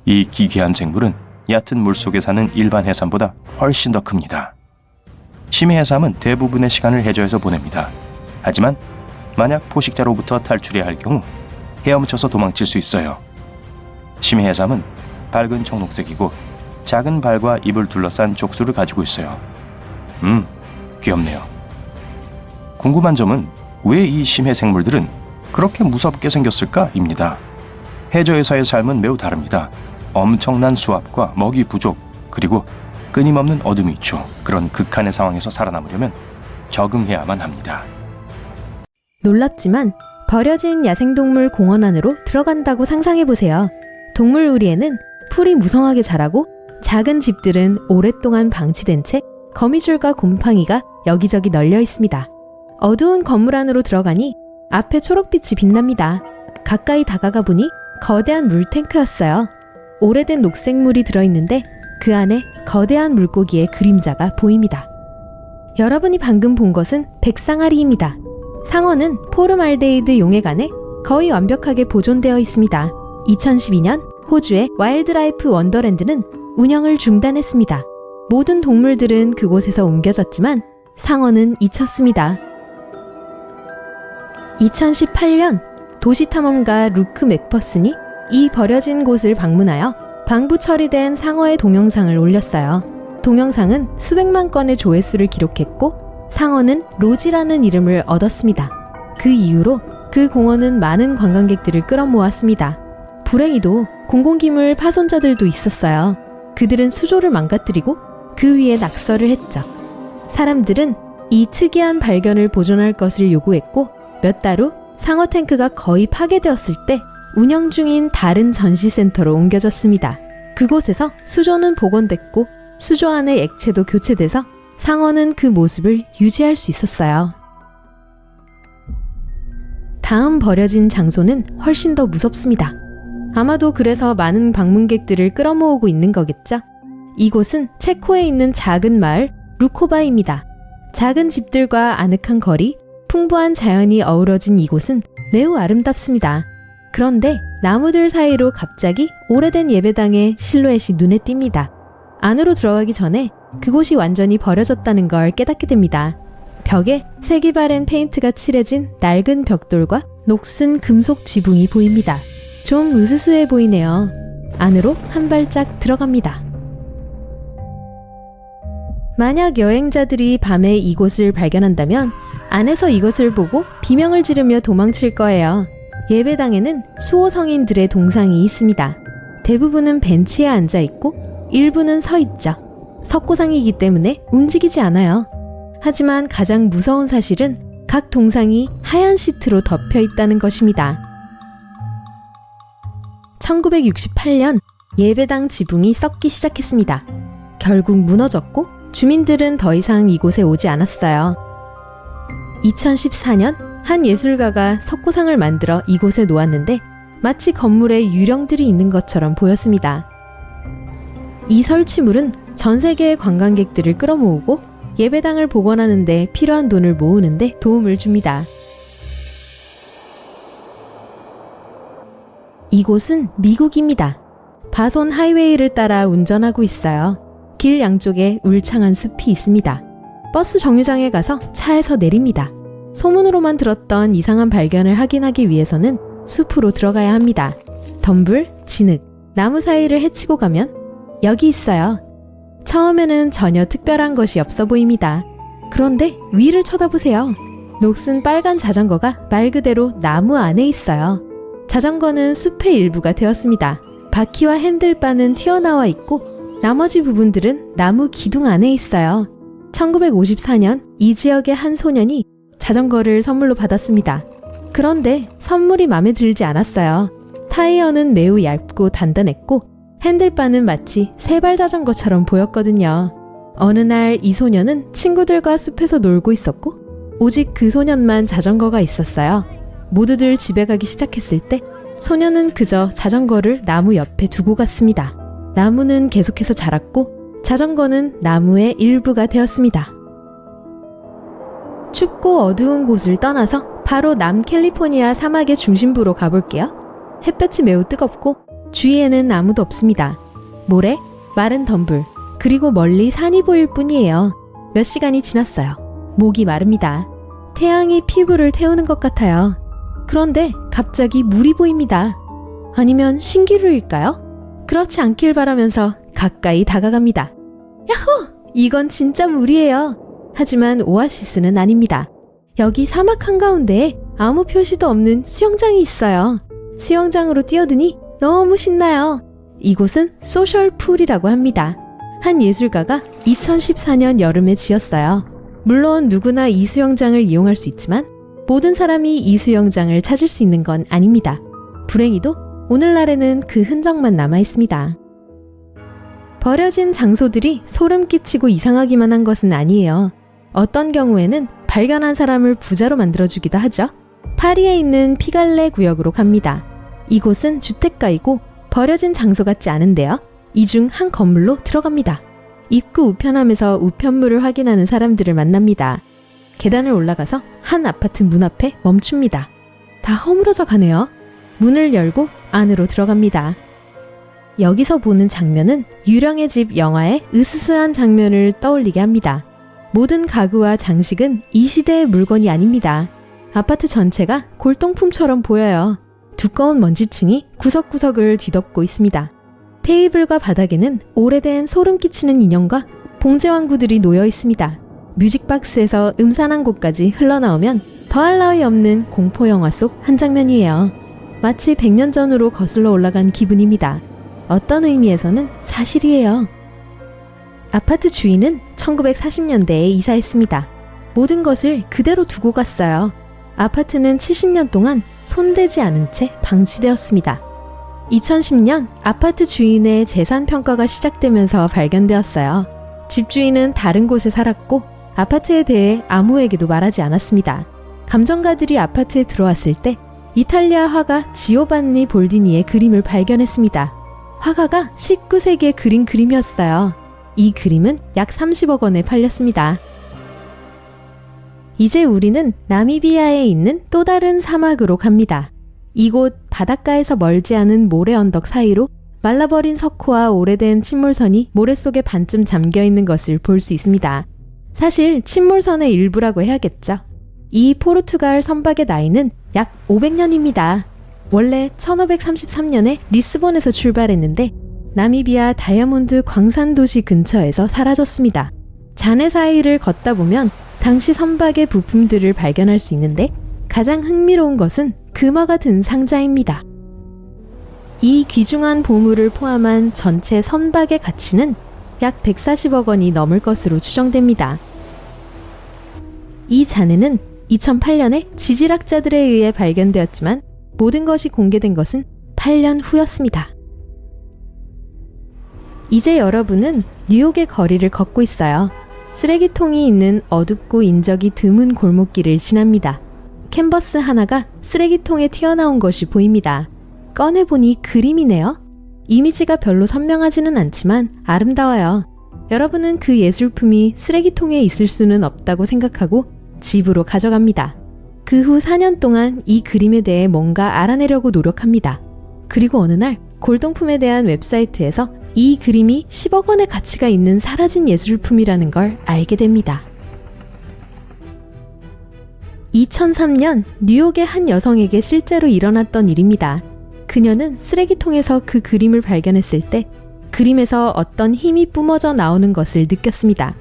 이 기괴한 생물은 얕은 물속에 사는 일반 해삼보다 훨씬 더 큽니다. 심해 해삼은 대부분의 시간을 해저에서 보냅니다. 하지만 만약 포식자로부터 탈출해야 할 경우 헤엄쳐서 도망칠 수 있어요. 심해 해삼은 밝은 청록색이고 작은 발과 입을 둘러싼 족수를 가지고 있어요. 귀엽네요. 궁금한 점은 왜 이 심해 생물들은 그렇게 무섭게 생겼을까입니다. 해저에서의 삶은 매우 다릅니다. 엄청난 수압과 먹이 부족, 그리고 끊임없는 어둠이 있죠. 그런 극한의 상황에서 살아남으려면 적응해야만 합니다. 놀랍지만 버려진 야생동물 공원 안으로 들어간다고 상상해보세요. 동물우리에는 풀이 무성하게 자라고 작은 집들은 오랫동안 방치된 채 거미줄과 곰팡이가 여기저기 널려 있습니다. 어두운 건물 안으로 들어가니 앞에 초록빛이 빛납니다. 가까이 다가가 보니 거대한 물탱크였어요. 오래된 녹색물이 들어있는데 그 안에 거대한 물고기의 그림자가 보입니다. 여러분이 방금 본 것은 백상아리입니다. 상어는 포름알데히드 용해관에 거의 완벽하게 보존되어 있습니다. 2012년 호주의 와일드라이프 원더랜드는 운영을 중단했습니다. 모든 동물들은 그곳에서 옮겨졌지만 상어는 잊혔습니다. 2018년 도시탐험가 루크 맥퍼슨이 이 버려진 곳을 방문하여 방부 처리된 상어의 동영상을 올렸어요. 동영상은 수백만 건의 조회수를 기록했고 상어는 로지라는 이름을 얻었습니다. 그 이후로 그 공원은 많은 관광객들을 끌어모았습니다. 불행히도 공공기물 파손자들도 있었어요. 그들은 수조를 망가뜨리고 그 위에 낙서를 했죠. 사람들은 이 특이한 발견을 보존할 것을 요구했고 몇 달 후 상어 탱크가 거의 파괴되었을 때 운영 중인 다른 전시센터로 옮겨졌습니다. 그곳에서 수조는 복원됐고 수조 안의 액체도 교체돼서 상어는 그 모습을 유지할 수 있었어요. 다음 버려진 장소는 훨씬 더 무섭습니다. 아마도 그래서 많은 방문객들을 끌어모으고 있는 거겠죠? 이곳은 체코에 있는 작은 마을 루코바입니다. 작은 집들과 아늑한 거리, 풍부한 자연이 어우러진 이곳은 매우 아름답습니다. 그런데 나무들 사이로 갑자기 오래된 예배당의 실루엣이 눈에 띕니다. 안으로 들어가기 전에 그곳이 완전히 버려졌다는 걸 깨닫게 됩니다. 벽에 색이 바랜 페인트가 칠해진 낡은 벽돌과 녹슨 금속 지붕이 보입니다. 좀 으스스해 보이네요. 안으로 한 발짝 들어갑니다. 만약 여행자들이 밤에 이곳을 발견한다면 안에서 이것을 보고 비명을 지르며 도망칠 거예요. 예배당에는 수호 성인들의 동상이 있습니다. 대부분은 벤치에 앉아 있고 일부는 서 있죠. 석고상이기 때문에 움직이지 않아요. 하지만 가장 무서운 사실은 각 동상이 하얀 시트로 덮여 있다는 것입니다. 1968년 예배당 지붕이 썩기 시작했습니다. 결국 무너졌고 주민들은 더 이상 이곳에 오지 않았어요. 2014년 한 예술가가 석고상을 만들어 이곳에 놓았는데 마치 건물에 유령들이 있는 것처럼 보였습니다. 이 설치물은 전 세계의 관광객들을 끌어모으고 예배당을 복원하는 데 필요한 돈을 모으는데 도움을 줍니다. 이곳은 미국입니다. 바손 하이웨이를 따라 운전하고 있어요. 길 양쪽에 울창한 숲이 있습니다. 버스 정류장에 가서 차에서 내립니다. 소문으로만 들었던 이상한 발견을 확인하기 위해서는 숲으로 들어가야 합니다. 덤불, 진흙, 나무 사이를 헤치고 가면 여기 있어요. 처음에는 전혀 특별한 것이 없어 보입니다. 그런데 위를 쳐다보세요. 녹슨 빨간 자전거가 말 그대로 나무 안에 있어요. 자전거는 숲의 일부가 되었습니다. 바퀴와 핸들바는 튀어나와 있고 나머지 부분들은 나무 기둥 안에 있어요. 1954년 이 지역의 한 소년이 자전거를 선물로 받았습니다. 그런데 선물이 마음에 들지 않았어요. 타이어는 매우 얇고 단단했고 핸들바는 마치 세발 자전거처럼 보였거든요. 어느 날 이 소년은 친구들과 숲에서 놀고 있었고 오직 그 소년만 자전거가 있었어요. 모두들 집에 가기 시작했을 때 소년은 그저 자전거를 나무 옆에 두고 갔습니다. 나무는 계속해서 자랐고 자전거는 나무의 일부가 되었습니다. 춥고 어두운 곳을 떠나서 바로 남캘리포니아 사막의 중심부로 가볼게요. 햇볕이 매우 뜨겁고 주위에는 아무도 없습니다. 모래, 마른 덤불, 그리고 멀리 산이 보일 뿐이에요. 몇 시간이 지났어요. 목이 마릅니다. 태양이 피부를 태우는 것 같아요. 그런데 갑자기 물이 보입니다. 아니면 신기루일까요? 그렇지 않길 바라면서 가까이 다가갑니다. 야호! 이건 진짜 물이에요. 하지만 오아시스는 아닙니다. 여기 사막 한가운데에 아무 표시도 없는 수영장이 있어요. 수영장으로 뛰어드니 너무 신나요. 이곳은 소셜풀이라고 합니다. 한 예술가가 2014년 여름에 지었어요. 물론 누구나 이 수영장을 이용할 수 있지만 모든 사람이 이 수영장을 찾을 수 있는 건 아닙니다. 불행히도 오늘날에는 그 흔적만 남아 있습니다. 버려진 장소들이 소름 끼치고 이상하기만 한 것은 아니에요. 어떤 경우에는 발견한 사람을 부자로 만들어주기도 하죠. 파리에 있는 피갈레 구역으로 갑니다. 이곳은 주택가이고 버려진 장소 같지 않은데요. 이 중 한 건물로 들어갑니다. 입구 우편함에서 우편물을 확인하는 사람들을 만납니다. 계단을 올라가서 한 아파트 문 앞에 멈춥니다. 다 허물어져 가네요. 문을 열고 안으로 들어갑니다. 여기서 보는 장면은 유령의 집 영화의 으스스한 장면을 떠올리게 합니다. 모든 가구와 장식은 이 시대의 물건이 아닙니다. 아파트 전체가 골동품처럼 보여요. 두꺼운 먼지층이 구석구석을 뒤덮고 있습니다. 테이블과 바닥에는 오래된 소름 끼치는 인형과 봉제왕구들이 놓여 있습니다. 뮤직박스에서 음산한 곡까지 흘러나오면 더할 나위 없는 공포영화 속 한 장면이에요. 마치 100년 전으로 거슬러 올라간 기분입니다. 어떤 의미에서는 사실이에요. 아파트 주인은 1940년대에 이사했습니다. 모든 것을 그대로 두고 갔어요. 아파트는 70년 동안 손대지 않은 채 방치되었습니다. 2010년 아파트 주인의 재산 평가가 시작되면서 발견되었어요. 집주인은 다른 곳에 살았고 아파트에 대해 아무에게도 말하지 않았습니다. 감정가들이 아파트에 들어왔을 때 이탈리아 화가 지오반니 볼디니의 그림을 발견했습니다. 화가가 19세기에 그린 그림이었어요. 이 그림은 약 30억 원에 팔렸습니다. 이제 우리는 나미비아에 있는 또 다른 사막으로 갑니다. 이곳 바닷가에서 멀지 않은 모래 언덕 사이로 말라버린 석호와 오래된 침몰선이 모래 속에 반쯤 잠겨 있는 것을 볼 수 있습니다. 사실 침몰선의 일부라고 해야겠죠. 이 포르투갈 선박의 나이는 약 500년입니다. 원래 1533년에 리스본에서 출발했는데 나미비아 다이아몬드 광산 도시 근처에서 사라졌습니다. 잔해 사이를 걷다 보면 당시 선박의 부품들을 발견할 수 있는데 가장 흥미로운 것은 금화가 든 상자입니다. 이 귀중한 보물을 포함한 전체 선박의 가치는 약 140억 원이 넘을 것으로 추정됩니다. 이 잔해는 2008년에 지질학자들에 의해 발견되었지만 모든 것이 공개된 것은 8년 후였습니다. 이제 여러분은 뉴욕의 거리를 걷고 있어요. 쓰레기통이 있는 어둡고 인적이 드문 골목길을 지납니다. 캔버스 하나가 쓰레기통에 튀어나온 것이 보입니다. 꺼내보니 그림이네요. 이미지가 별로 선명하지는 않지만 아름다워요. 여러분은 그 예술품이 쓰레기통에 있을 수는 없다고 생각하고 집으로 가져갑니다. 그 후 4년 동안 이 그림에 대해 뭔가 알아내려고 노력합니다. 그리고 어느 날 골동품에 대한 웹사이트에서 이 그림이 10억 원의 가치가 있는 사라진 예술품이라는 걸 알게 됩니다. 2003년 뉴욕의 한 여성에게 실제로 일어났던 일입니다. 그녀는 쓰레기통에서 그 그림을 발견했을 때 그림에서 어떤 힘이 뿜어져 나오는 것을 느꼈습니다.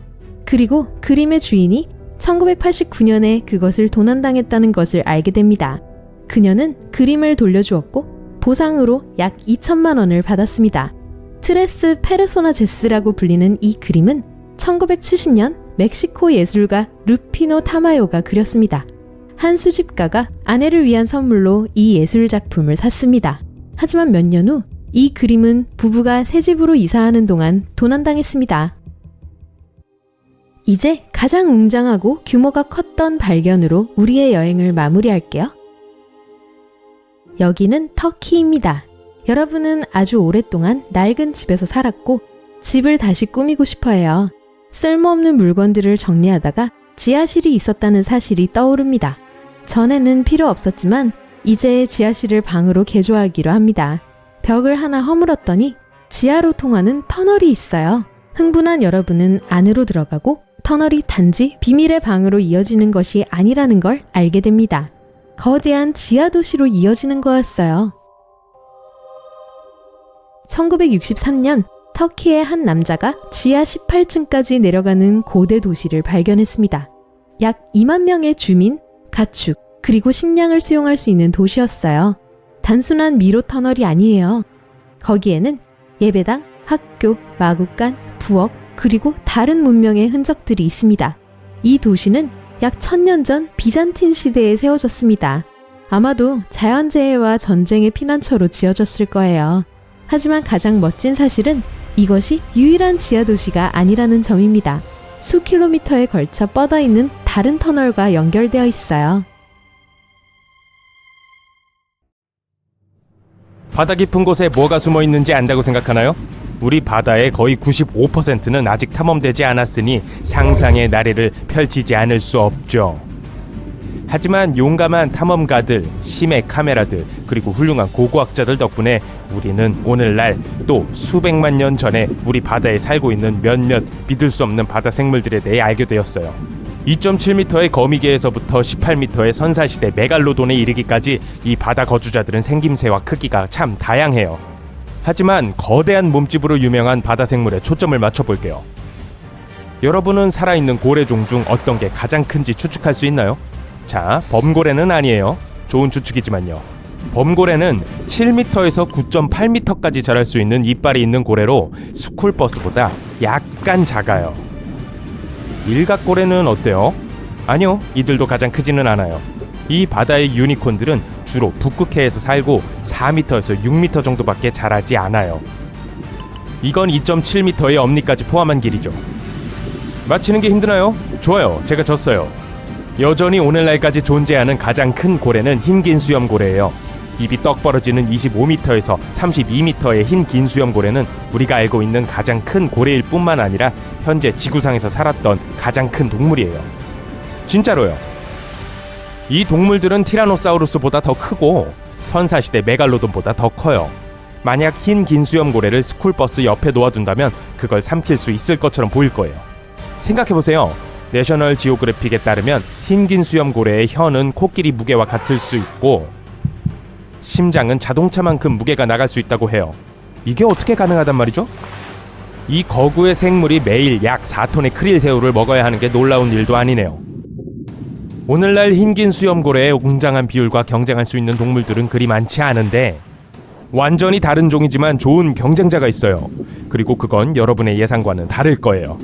그리고 그림의 주인이 1989년에 그것을 도난당했다는 것을 알게 됩니다. 그녀는 그림을 돌려주었고 보상으로 약 2천만 원을 받았습니다. 트레스 페르소나제스라고 불리는 이 그림은 1970년 멕시코 예술가 루피노 타마요가 그렸습니다. 한 수집가가 아내를 위한 선물로 이 예술 작품을 샀습니다. 하지만 몇 년 후 이 그림은 부부가 새 집으로 이사하는 동안 도난당했습니다. 이제 가장 웅장하고 규모가 컸던 발견으로 우리의 여행을 마무리할게요. 여기는 터키입니다. 여러분은 아주 오랫동안 낡은 집에서 살았고 집을 다시 꾸미고 싶어 해요. 쓸모없는 물건들을 정리하다가 지하실이 있었다는 사실이 떠오릅니다. 전에는 필요 없었지만 이제 지하실을 방으로 개조하기로 합니다. 벽을 하나 허물었더니 지하로 통하는 터널이 있어요. 흥분한 여러분은 안으로 들어가고 터널이 단지 비밀의 방으로 이어지는 것이 아니라는 걸 알게 됩니다. 거대한 지하 도시로 이어지는 거였어요. 1963년 터키의 한 남자가 지하 18층까지 내려가는 고대 도시를 발견했습니다. 약 2만 명의 주민, 가축, 그리고 식량을 수용할 수 있는 도시였어요. 단순한 미로 터널이 아니에요. 거기에는 예배당, 학교, 마구간, 부엌, 그리고 다른 문명의 흔적들이 있습니다. 이 도시는 약 1000년 전 비잔틴 시대에 세워졌습니다. 아마도 자연재해와 전쟁의 피난처로 지어졌을 거예요. 하지만 가장 멋진 사실은 이것이 유일한 지하도시가 아니라는 점입니다. 수 킬로미터에 걸쳐 뻗어있는 다른 터널과 연결되어 있어요. 바다 깊은 곳에 뭐가 숨어 있는지 안다고 생각하나요? 우리 바다의 거의 95%는 아직 탐험되지 않았으니 상상의 나래를 펼치지 않을 수 없죠. 하지만 용감한 탐험가들, 심해 카메라들, 그리고 훌륭한 고고학자들 덕분에 우리는 오늘날 또 수백만 년 전에 우리 바다에 살고 있는 몇몇 믿을 수 없는 바다 생물들에 대해 알게 되었어요. 2.7m의 거미개에서부터 18m의 선사시대 메갈로돈에 이르기까지 이 바다 거주자들은 생김새와 크기가 참 다양해요. 하지만 거대한 몸집으로 유명한 바다 생물에 초점을 맞춰볼게요. 여러분은 살아있는 고래종 중 어떤 게 가장 큰지 추측할 수 있나요? 자, 범고래는 아니에요. 좋은 추측이지만요. 범고래는 7m에서 9.8m까지 자랄 수 있는 이빨이 있는 고래로 스쿨버스보다 약간 작아요. 일각고래는 어때요? 아니요, 이들도 가장 크지는 않아요. 이 바다의 유니콘들은 주로 북극해에서 살고 4m에서 6m 정도밖에 자라지 않아요. 이건 2.7m의 엄니까지 포함한 길이죠. 맞히는 게 힘드나요? 좋아요, 제가 졌어요. 여전히 오늘날까지 존재하는 가장 큰 고래는 흰긴 수염고래예요. 입이 떡 벌어지는 25m에서 32m의 흰 긴 수염고래는 우리가 알고 있는 가장 큰 고래일 뿐만 아니라 현재 지구상에서 살았던 가장 큰 동물이에요. 진짜로요. 이 동물들은 티라노사우루스보다 더 크고 선사시대 메갈로돈보다 더 커요. 만약 흰 긴 수염고래를 스쿨버스 옆에 놓아둔다면 그걸 삼킬 수 있을 것처럼 보일 거예요. 생각해보세요. 내셔널 지오그래픽에 따르면 흰 긴 수염고래의 혀는 코끼리 무게와 같을 수 있고 심장은 자동차만큼 무게가 나갈 수 있다고 해요. 이게 어떻게 가능하단 말이죠? 이 거구의 생물이 매일 약 4톤의 크릴새우를 먹어야 하는 게 놀라운 일도 아니네요. 오늘날 흰긴 수염고래의 웅장한 비율과 경쟁할 수 있는 동물들은 그리 많지 않은데 완전히 다른 종이지만 좋은 경쟁자가 있어요. 그리고 그건 여러분의 예상과는 다를 거예요.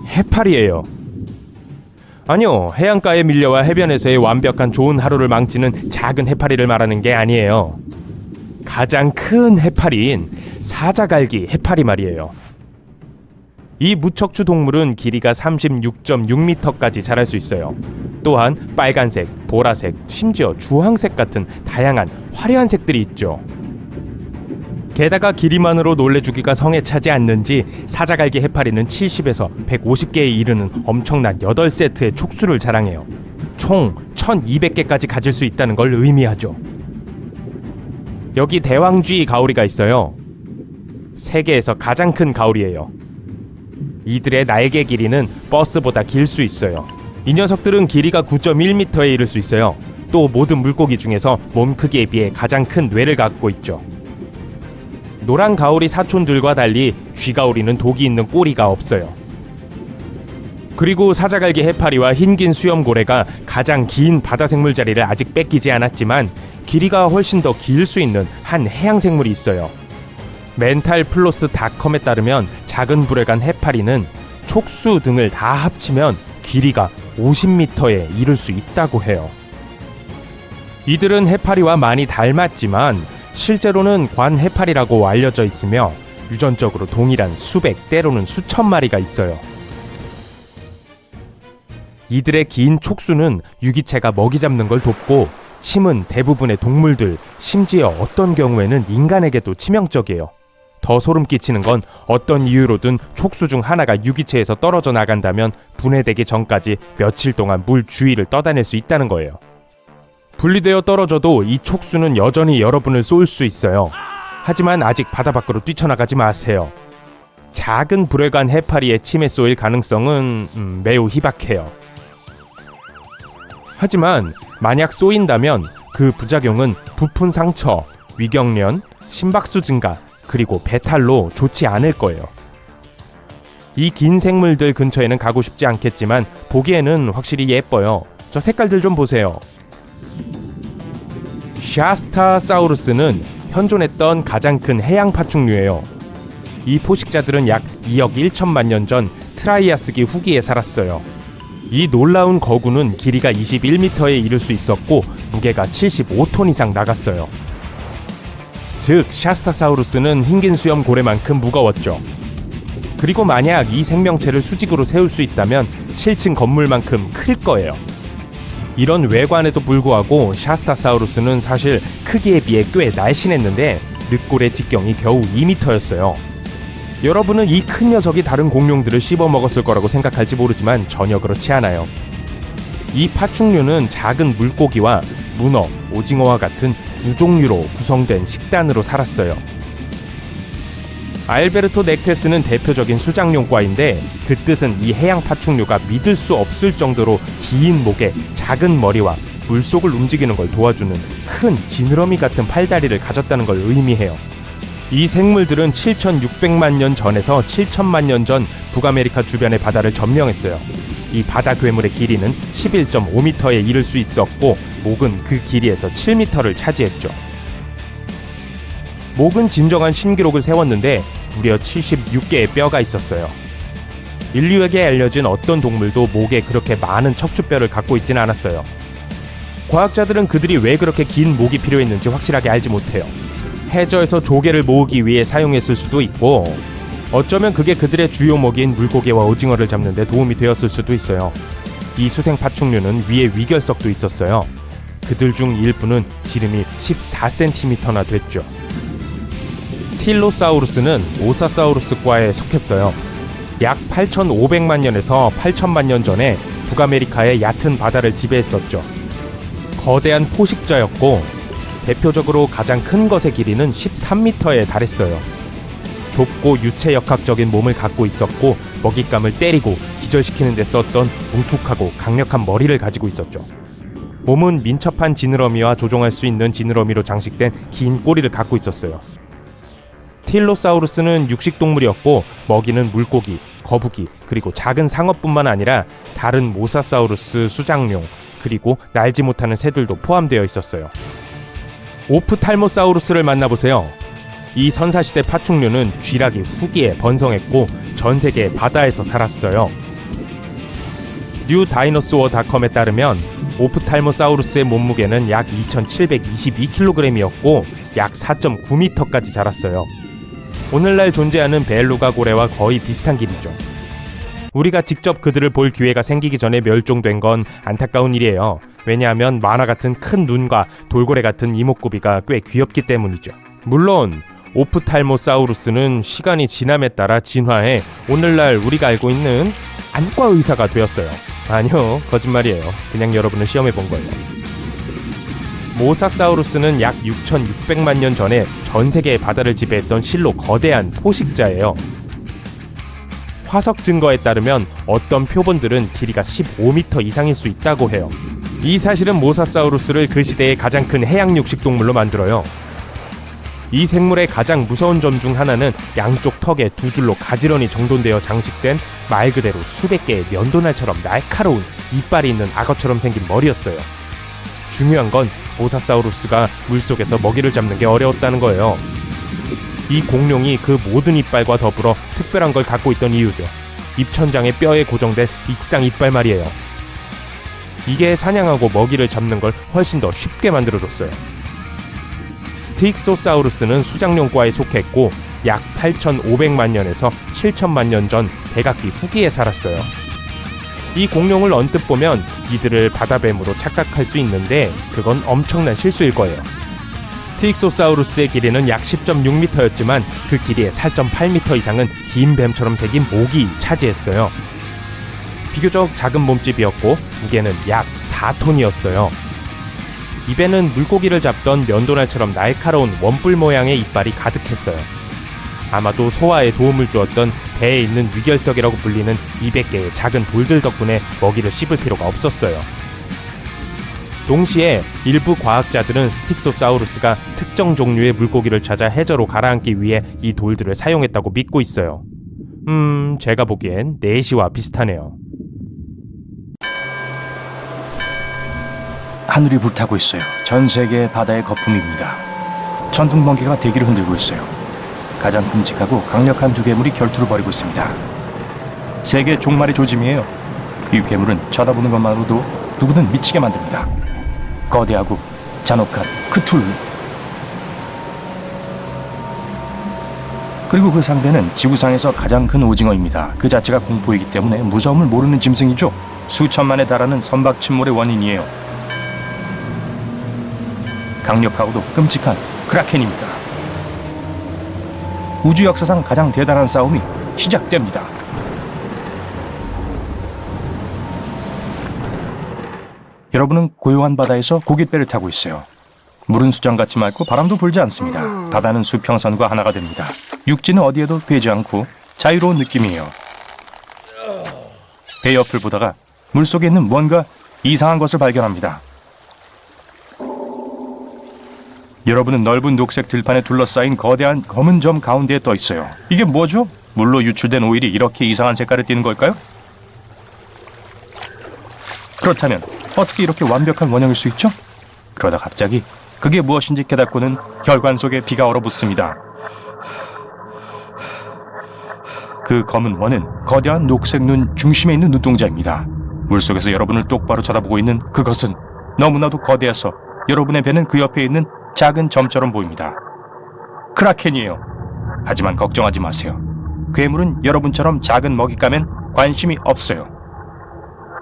해파리예요. 아니요, 해안가에 밀려와 해변에서의 완벽한 좋은 하루를 망치는 작은 해파리를 말하는 게 아니에요. 가장 큰 해파리인 사자갈기 해파리 말이에요. 이 무척추 동물은 길이가 36.6m까지 자랄 수 있어요. 또한 빨간색, 보라색, 심지어 주황색 같은 다양한 화려한 색들이 있죠. 게다가 길이만으로 놀래주기가 성에 차지 않는지 사자갈기 해파리는 70에서 150개에 이르는 엄청난 8세트의 촉수를 자랑해요. 총 1200개까지 가질 수 있다는 걸 의미하죠. 여기 대왕쥐 가오리가 있어요. 세계에서 가장 큰 가오리예요. 이들의 날개 길이는 버스보다 길 수 있어요. 이 녀석들은 길이가 9.1m에 이를 수 있어요. 또 모든 물고기 중에서 몸 크기에 비해 가장 큰 뇌를 갖고 있죠. 노란 가오리 사촌들과 달리 쥐가오리는 독이 있는 꼬리가 없어요. 그리고 사자갈기 해파리와 흰긴 수염고래가 가장 긴 바다생물 자리를 아직 뺏기지 않았지만 길이가 훨씬 더 길 수 있는 한 해양생물이 있어요. 멘탈플로스닷컴에 따르면 작은 불에 간 해파리는 촉수 등을 다 합치면 길이가 50m에 이를 수 있다고 해요. 이들은 해파리와 많이 닮았지만 실제로는 관해파리라고 알려져 있으며 유전적으로 동일한 수백 때로는 수천 마리가 있어요. 이들의 긴 촉수는 유기체가 먹이 잡는 걸 돕고 침은 대부분의 동물들, 심지어 어떤 경우에는 인간에게도 치명적이에요. 더 소름 끼치는 건 어떤 이유로든 촉수 중 하나가 유기체에서 떨어져 나간다면 분해되기 전까지 며칠 동안 물 주위를 떠다닐 수 있다는 거예요. 분리되어 떨어져도 이 촉수는 여전히 여러분을 쏠 수 있어요. 하지만 아직 바다 밖으로 뛰쳐나가지 마세요. 작은 불에 간 해파리의 침에 쏘일 가능성은 매우 희박해요. 하지만 만약 쏘인다면 그 부작용은 부푼 상처, 위경련, 심박수 증가, 그리고 배탈로 좋지 않을 거예요. 이 긴 생물들 근처에는 가고 싶지 않겠지만 보기에는 확실히 예뻐요. 저 색깔들 좀 보세요. 샤스타사우루스는 현존했던 가장 큰 해양 파충류예요. 이 포식자들은 약 2억 1천만 년 전 트라이아스기 후기에 살았어요. 이 놀라운 거구는 길이가 21m에 이를 수 있었고 무게가 75톤 이상 나갔어요. 즉 샤스타사우루스는 흰긴 수염 고래만큼 무거웠죠. 그리고 만약 이 생명체를 수직으로 세울 수 있다면 7층 건물만큼 클 거예요. 이런 외관에도 불구하고 샤스타사우루스는 사실 크기에 비해 꽤 날씬했는데 늑골의 직경이 겨우 2m였어요. 여러분은 이 큰 녀석이 다른 공룡들을 씹어먹었을 거라고 생각할지 모르지만 전혀 그렇지 않아요. 이 파충류는 작은 물고기와 문어, 오징어와 같은 두 종류로 구성된 식단으로 살았어요. 알베르토 넥테스는 대표적인 수장용과인데 그 뜻은 이 해양 파충류가 믿을 수 없을 정도로 긴 목에 작은 머리와 물속을 움직이는 걸 도와주는 큰 지느러미 같은 팔다리를 가졌다는 걸 의미해요. 이 생물들은 7,600만 년 전에서 7천만 년 전 북아메리카 주변의 바다를 점령했어요. 이 바다 괴물의 길이는 11.5m에 이를 수 있었고 목은 그 길이에서 7m를 차지했죠. 목은 진정한 신기록을 세웠는데 무려 76개의 뼈가 있었어요. 인류에게 알려진 어떤 동물도 목에 그렇게 많은 척추뼈를 갖고 있지는 않았어요. 과학자들은 그들이 왜 그렇게 긴 목이 필요했는지 확실하게 알지 못해요. 해저에서 조개를 모으기 위해 사용했을 수도 있고 어쩌면 그게 그들의 주요 먹이인 물고기와 오징어를 잡는 데 도움이 되었을 수도 있어요. 이 수생 파충류는 위에 위결석도 있었어요. 그들 중 일부는 지름이 14cm나 됐죠. 틸로사우루스는 모사사우루스과에 속했어요. 약 8,500만 년에서 8천만 년 전에 북아메리카의 얕은 바다를 지배했었죠. 거대한 포식자였고 대표적으로 가장 큰 것의 길이는 13m에 달했어요. 좁고 유체역학적인 몸을 갖고 있었고 먹잇감을 때리고 기절시키는 데 썼던 뭉툭하고 강력한 머리를 가지고 있었죠. 몸은 민첩한 지느러미와 조종할 수 있는 지느러미로 장식된 긴 꼬리를 갖고 있었어요. 틸로사우루스는 육식동물이었고 먹이는 물고기, 거북이, 그리고 작은 상어뿐만 아니라 다른 모사사우루스 수장용, 그리고 날지 못하는 새들도 포함되어 있었어요. 오프탈모사우루스를 만나보세요. 이 선사시대 파충류는 쥐라기 후기에 번성했고 전 세계 바다에서 살았어요. 뉴다이너소어닷컴에 따르면 오프탈모사우루스의 몸무게는 약 2,722kg이었고 약 4.9m까지 자랐어요. 오늘날 존재하는 벨루가 고래와 거의 비슷한 길이죠. 우리가 직접 그들을 볼 기회가 생기기 전에 멸종된 건 안타까운 일이에요. 왜냐하면 만화 같은 큰 눈과 돌고래 같은 이목구비가 꽤 귀엽기 때문이죠. 물론 오프탈모사우루스는 시간이 지남에 따라 진화해 오늘날 우리가 알고 있는 안과 의사가 되었어요. 아니요, 거짓말이에요. 그냥 여러분을 시험해 본 거예요. 모사사우루스는 약 6,600만 년 전에 전 세계의 바다를 지배했던 실로 거대한 포식자예요. 화석 증거에 따르면 어떤 표본들은 길이가 15m 이상일 수 있다고 해요. 이 사실은 모사사우루스를 그 시대의 가장 큰 해양 육식동물로 만들어요. 이 생물의 가장 무서운 점 중 하나는 양쪽 턱에 두 줄로 가지런히 정돈되어 장식된 말 그대로 수백 개의 면도날처럼 날카로운 이빨이 있는 악어처럼 생긴 머리였어요. 중요한 건 모사사우루스가 물속에서 먹이를 잡는 게 어려웠다는 거예요. 이 공룡이 그 모든 이빨과 더불어 특별한 걸 갖고 있던 이유죠. 입천장에 뼈에 고정된 익상 이빨 말이에요. 이게 사냥하고 먹이를 잡는 걸 훨씬 더 쉽게 만들어줬어요. 스틱소사우루스는 수장용과에 속했고 약 8,500만 년에서 7천만 년 전 백악기 후기에 살았어요. 이 공룡을 언뜻 보면 이들을 바다뱀으로 착각할 수 있는데 그건 엄청난 실수일 거예요. 스틱소사우루스의 길이는 약 10.6m였지만 그 길이의 4.8m 이상은 긴 뱀처럼 생긴 목이 차지했어요. 비교적 작은 몸집이었고 무게는 약 4톤이었어요. 입에는 물고기를 잡던 면도날처럼 날카로운 원뿔 모양의 이빨이 가득했어요. 아마도 소화에 도움을 주었던 배에 있는 위결석이라고 불리는 200개의 작은 돌들 덕분에 먹이를 씹을 필요가 없었어요. 동시에 일부 과학자들은 스틱소사우루스가 특정 종류의 물고기를 찾아 해저로 가라앉기 위해 이 돌들을 사용했다고 믿고 있어요. 제가 보기엔 네시와 비슷하네요. 하늘이 불타고 있어요. 전 세계의 바다의 거품입니다. 천둥번개가 대기를 흔들고 있어요. 가장 끔찍하고 강력한 두 괴물이 결투를 벌이고 있습니다. 세계 종말의 조짐이에요. 이 괴물은 쳐다보는 것만으로도 누구든 미치게 만듭니다. 거대하고 잔혹한 크툴루. 그리고 그 상대는 지구상에서 가장 큰 오징어입니다. 그 자체가 공포이기 때문에 무서움을 모르는 짐승이죠. 수천만에 달하는 선박 침몰의 원인이에요. 강력하고도 끔찍한 크라켄입니다. 우주 역사상 가장 대단한 싸움이 시작됩니다. 여러분은 고요한 바다에서 고깃배를 타고 있어요. 물은 수정같이 맑고 바람도 불지 않습니다. 바다는 수평선과 하나가 됩니다. 육지는 어디에도 배지 않고 자유로운 느낌이에요. 배 옆을 보다가 물속에 있는 뭔가 이상한 것을 발견합니다. 여러분은 넓은 녹색 들판에 둘러싸인 거대한 검은 점 가운데에 떠 있어요. 이게 뭐죠? 물로 유출된 오일이 이렇게 이상한 색깔을 띠는 걸까요? 그렇다면 어떻게 이렇게 완벽한 원형일 수 있죠? 그러다 갑자기 그게 무엇인지 깨닫고는 혈관 속에 피가 얼어붙습니다. 그 검은 원은 거대한 녹색 눈 중심에 있는 눈동자입니다. 물속에서 여러분을 똑바로 쳐다보고 있는 그것은 너무나도 거대해서 여러분의 배는 그 옆에 있는 작은 점처럼 보입니다. 크라켄이에요. 하지만 걱정하지 마세요. 괴물은 여러분처럼 작은 먹잇감엔 관심이 없어요.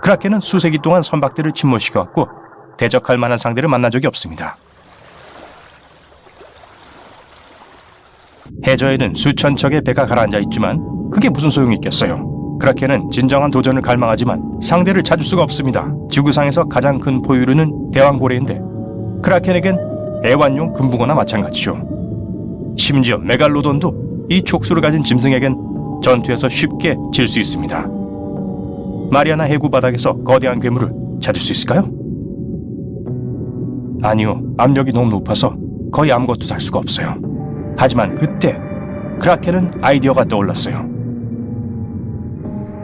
크라켄은 수세기 동안 선박들을 침몰시켜왔고 대적할 만한 상대를 만난 적이 없습니다. 해저에는 수천 척의 배가 가라앉아 있지만 그게 무슨 소용이 있겠어요. 크라켄은 진정한 도전을 갈망하지만 상대를 찾을 수가 없습니다. 지구상에서 가장 큰 포유류는 대왕고래인데 크라켄에겐 애완용 금붕어나 마찬가지죠. 심지어 메갈로돈도 이 촉수를 가진 짐승에겐 전투에서 쉽게 질 수 있습니다. 마리아나 해구 바닥에서 거대한 괴물을 찾을 수 있을까요? 아니요, 압력이 너무 높아서 거의 아무것도 살 수가 없어요. 하지만 그때 크라켄은 아이디어가 떠올랐어요.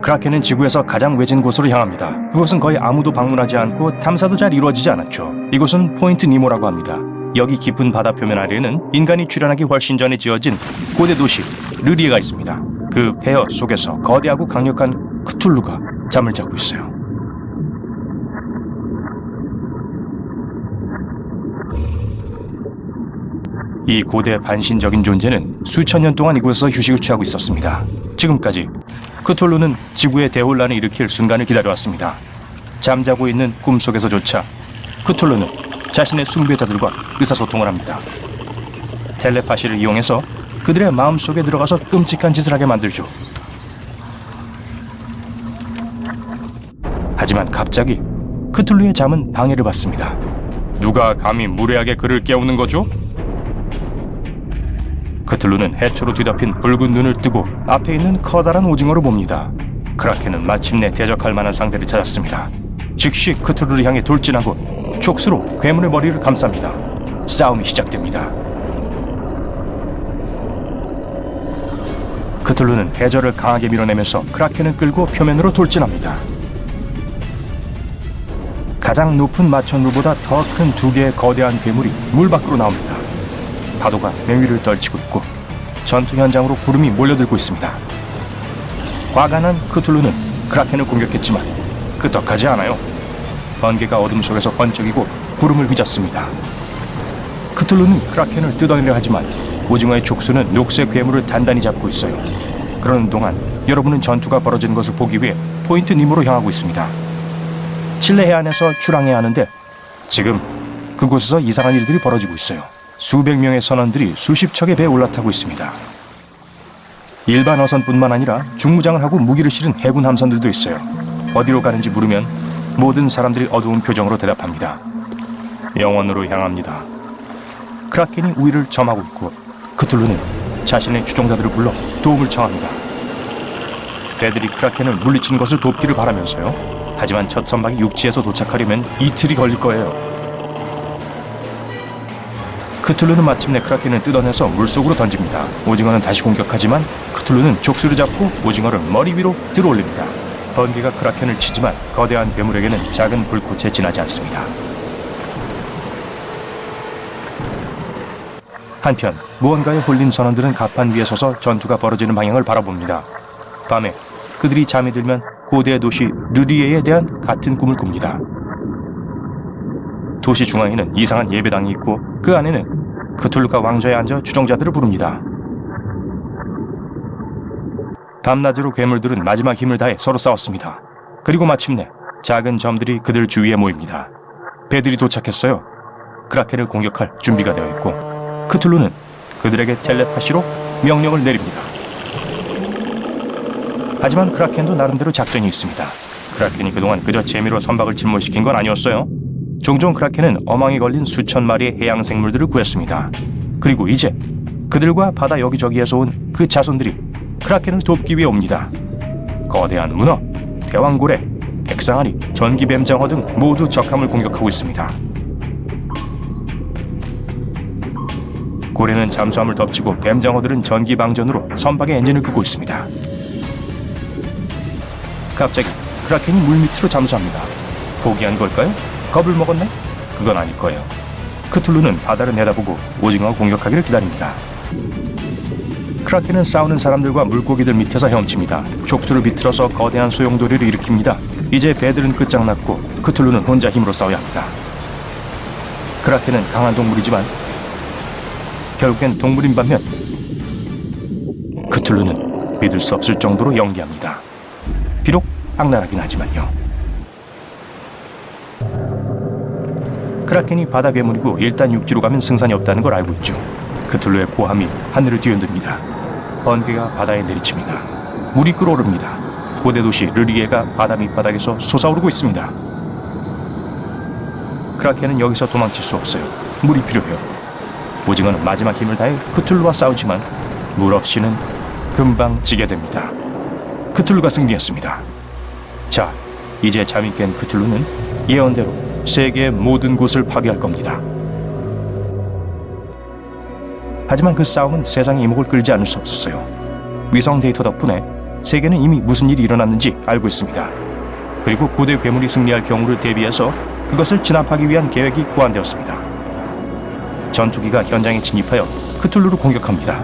크라켄은 지구에서 가장 외진 곳으로 향합니다. 그곳은 거의 아무도 방문하지 않고 탐사도 잘 이루어지지 않았죠. 이곳은 포인트 니모라고 합니다. 여기 깊은 바다 표면 아래에는 인간이 출현하기 훨씬 전에 지어진 고대 도시 르리에가 있습니다. 그 폐허 속에서 거대하고 강력한 크툴루가 잠을 자고 있어요. 이 고대 반신적인 존재는 수천 년 동안 이곳에서 휴식을 취하고 있었습니다. 지금까지 크툴루는 지구의 대혼란을 일으킬 순간을 기다려왔습니다. 잠자고 있는 꿈속에서조차 크툴루는 자신의 숭배자들과 의사소통을 합니다. 텔레파시를 이용해서 그들의 마음속에 들어가서 끔찍한 짓을 하게 만들죠. 하지만 갑자기 크툴루의 잠은 방해를 받습니다. 누가 감히 무례하게 그를 깨우는 거죠? 크툴루는 해초로 뒤덮인 붉은 눈을 뜨고 앞에 있는 커다란 오징어를 봅니다. 크라켄은 마침내 대적할 만한 상대를 찾았습니다. 즉시 크툴루를 향해 돌진하고 촉수로 괴물의 머리를 감쌉니다. 싸움이 시작됩니다. 크툴루는 해저를 강하게 밀어내면서 크라켄을 끌고 표면으로 돌진합니다. 가장 높은 마천루보다 더 큰 두 개의 거대한 괴물이 물 밖으로 나옵니다. 파도가 맹위를 떨치고 있고 전투 현장으로 구름이 몰려들고 있습니다. 화가 난 크툴루는 크라켄을 공격했지만 끄떡하지 않아요. 번개가 어둠 속에서 번쩍이고 구름을 휘젓습니다. 크툴루는 크라켄을 뜯어내려 하지만 오징어의 촉수는 녹색 괴물을 단단히 잡고 있어요. 그러는 동안 여러분은 전투가 벌어지는 것을 보기 위해 포인트 니모로 향하고 있습니다. 실내 해안에서 출항해야 하는데 지금 그곳에서 이상한 일들이 벌어지고 있어요. 수백 명의 선원들이 수십 척의 배에 올라타고 있습니다. 일반 어선뿐만 아니라 중무장을 하고 무기를 실은 해군 함선들도 있어요. 어디로 가는지 물으면 모든 사람들이 어두운 표정으로 대답합니다. 영원으로 향합니다. 크라켄이 우위를 점하고 있고 크툴루는 자신의 추종자들을 불러 도움을 청합니다. 배들이 크라켄을 물리치는 것을 돕기를 바라면서요. 하지만 첫 선박이 육지에서 도착하려면 이틀이 걸릴 거예요. 크툴루는 마침내 크라켄을 뜯어내서 물속으로 던집니다. 오징어는 다시 공격하지만 크툴루는 족수를 잡고 오징어를 머리 위로 들어올립니다. 번개가 크라켄을 치지만 거대한 괴물에게는 작은 불꽃에 지나지 않습니다. 한편 무언가에 홀린 선원들은 갑판 위에 서서 전투가 벌어지는 방향을 바라봅니다. 밤에 그들이 잠이 들면 고대 도시 르리에에 대한 같은 꿈을 꿉니다. 도시 중앙에는 이상한 예배당이 있고 그 안에는 크툴루가 왕좌에 앉아 추종자들을 부릅니다. 밤낮으로 괴물들은 마지막 힘을 다해 서로 싸웠습니다. 그리고 마침내 작은 점들이 그들 주위에 모입니다. 배들이 도착했어요. 크라켄을 공격할 준비가 되어 있고 크툴루는 그들에게 텔레파시로 명령을 내립니다. 하지만 크라켄도 나름대로 작전이 있습니다. 크라켄이 그동안 그저 재미로 선박을 침몰시킨 건 아니었어요. 종종 크라켄은 어망에 걸린 수천 마리의 해양 생물들을 구했습니다. 그리고 이제 그들과 바다 여기저기에서 온 그 자손들이 크라켄을 돕기 위해 옵니다. 거대한 문어, 대왕고래, 백상아리, 전기뱀장어 등 모두 적함을 공격하고 있습니다. 고래는 잠수함을 덮치고 뱀장어들은 전기방전으로 선박의 엔진을 끄고 있습니다. 갑자기 크라켄이 물밑으로 잠수합니다. 포기한 걸까요? 겁을 먹었네? 그건 아닐 거예요. 크툴루는 바다를 내다보고 오징어 공격하기를 기다립니다. 크라켄은 싸우는 사람들과 물고기들 밑에서 헤엄칩니다. 족수를 비틀어서 거대한 소용돌이를 일으킵니다. 이제 배들은 끝장났고 크툴루는 혼자 힘으로 싸워야 합니다. 크라켄은 강한 동물이지만 결국엔 동물인 반면 크툴루는 믿을 수 없을 정도로 영리합니다. 비록 악랄하긴 하지만요. 크라켄이 바다 괴물이고 일단 육지로 가면 승산이 없다는 걸 알고 있죠. 크툴루의 고함이 하늘을 뒤흔듭니다. 번개가 바다에 내리칩니다. 물이 끓어오릅니다. 고대 도시 르리에가 바다 밑바닥에서 솟아오르고 있습니다. 크라켄은 여기서 도망칠 수 없어요. 물이 필요해요. 오징어는 마지막 힘을 다해 크툴루와 싸우지만 물 없이는 금방 지게 됩니다. 크툴루가 승리했습니다. 자, 이제 잠이 깬 크툴루는 예언대로 세계의 모든 곳을 파괴할 겁니다. 하지만 그 싸움은 세상의 이목을 끌지 않을 수 없었어요. 위성 데이터 덕분에 세계는 이미 무슨 일이 일어났는지 알고 있습니다. 그리고 고대 괴물이 승리할 경우를 대비해서 그것을 진압하기 위한 계획이 고안되었습니다. 전투기가 현장에 진입하여 크툴루를 공격합니다.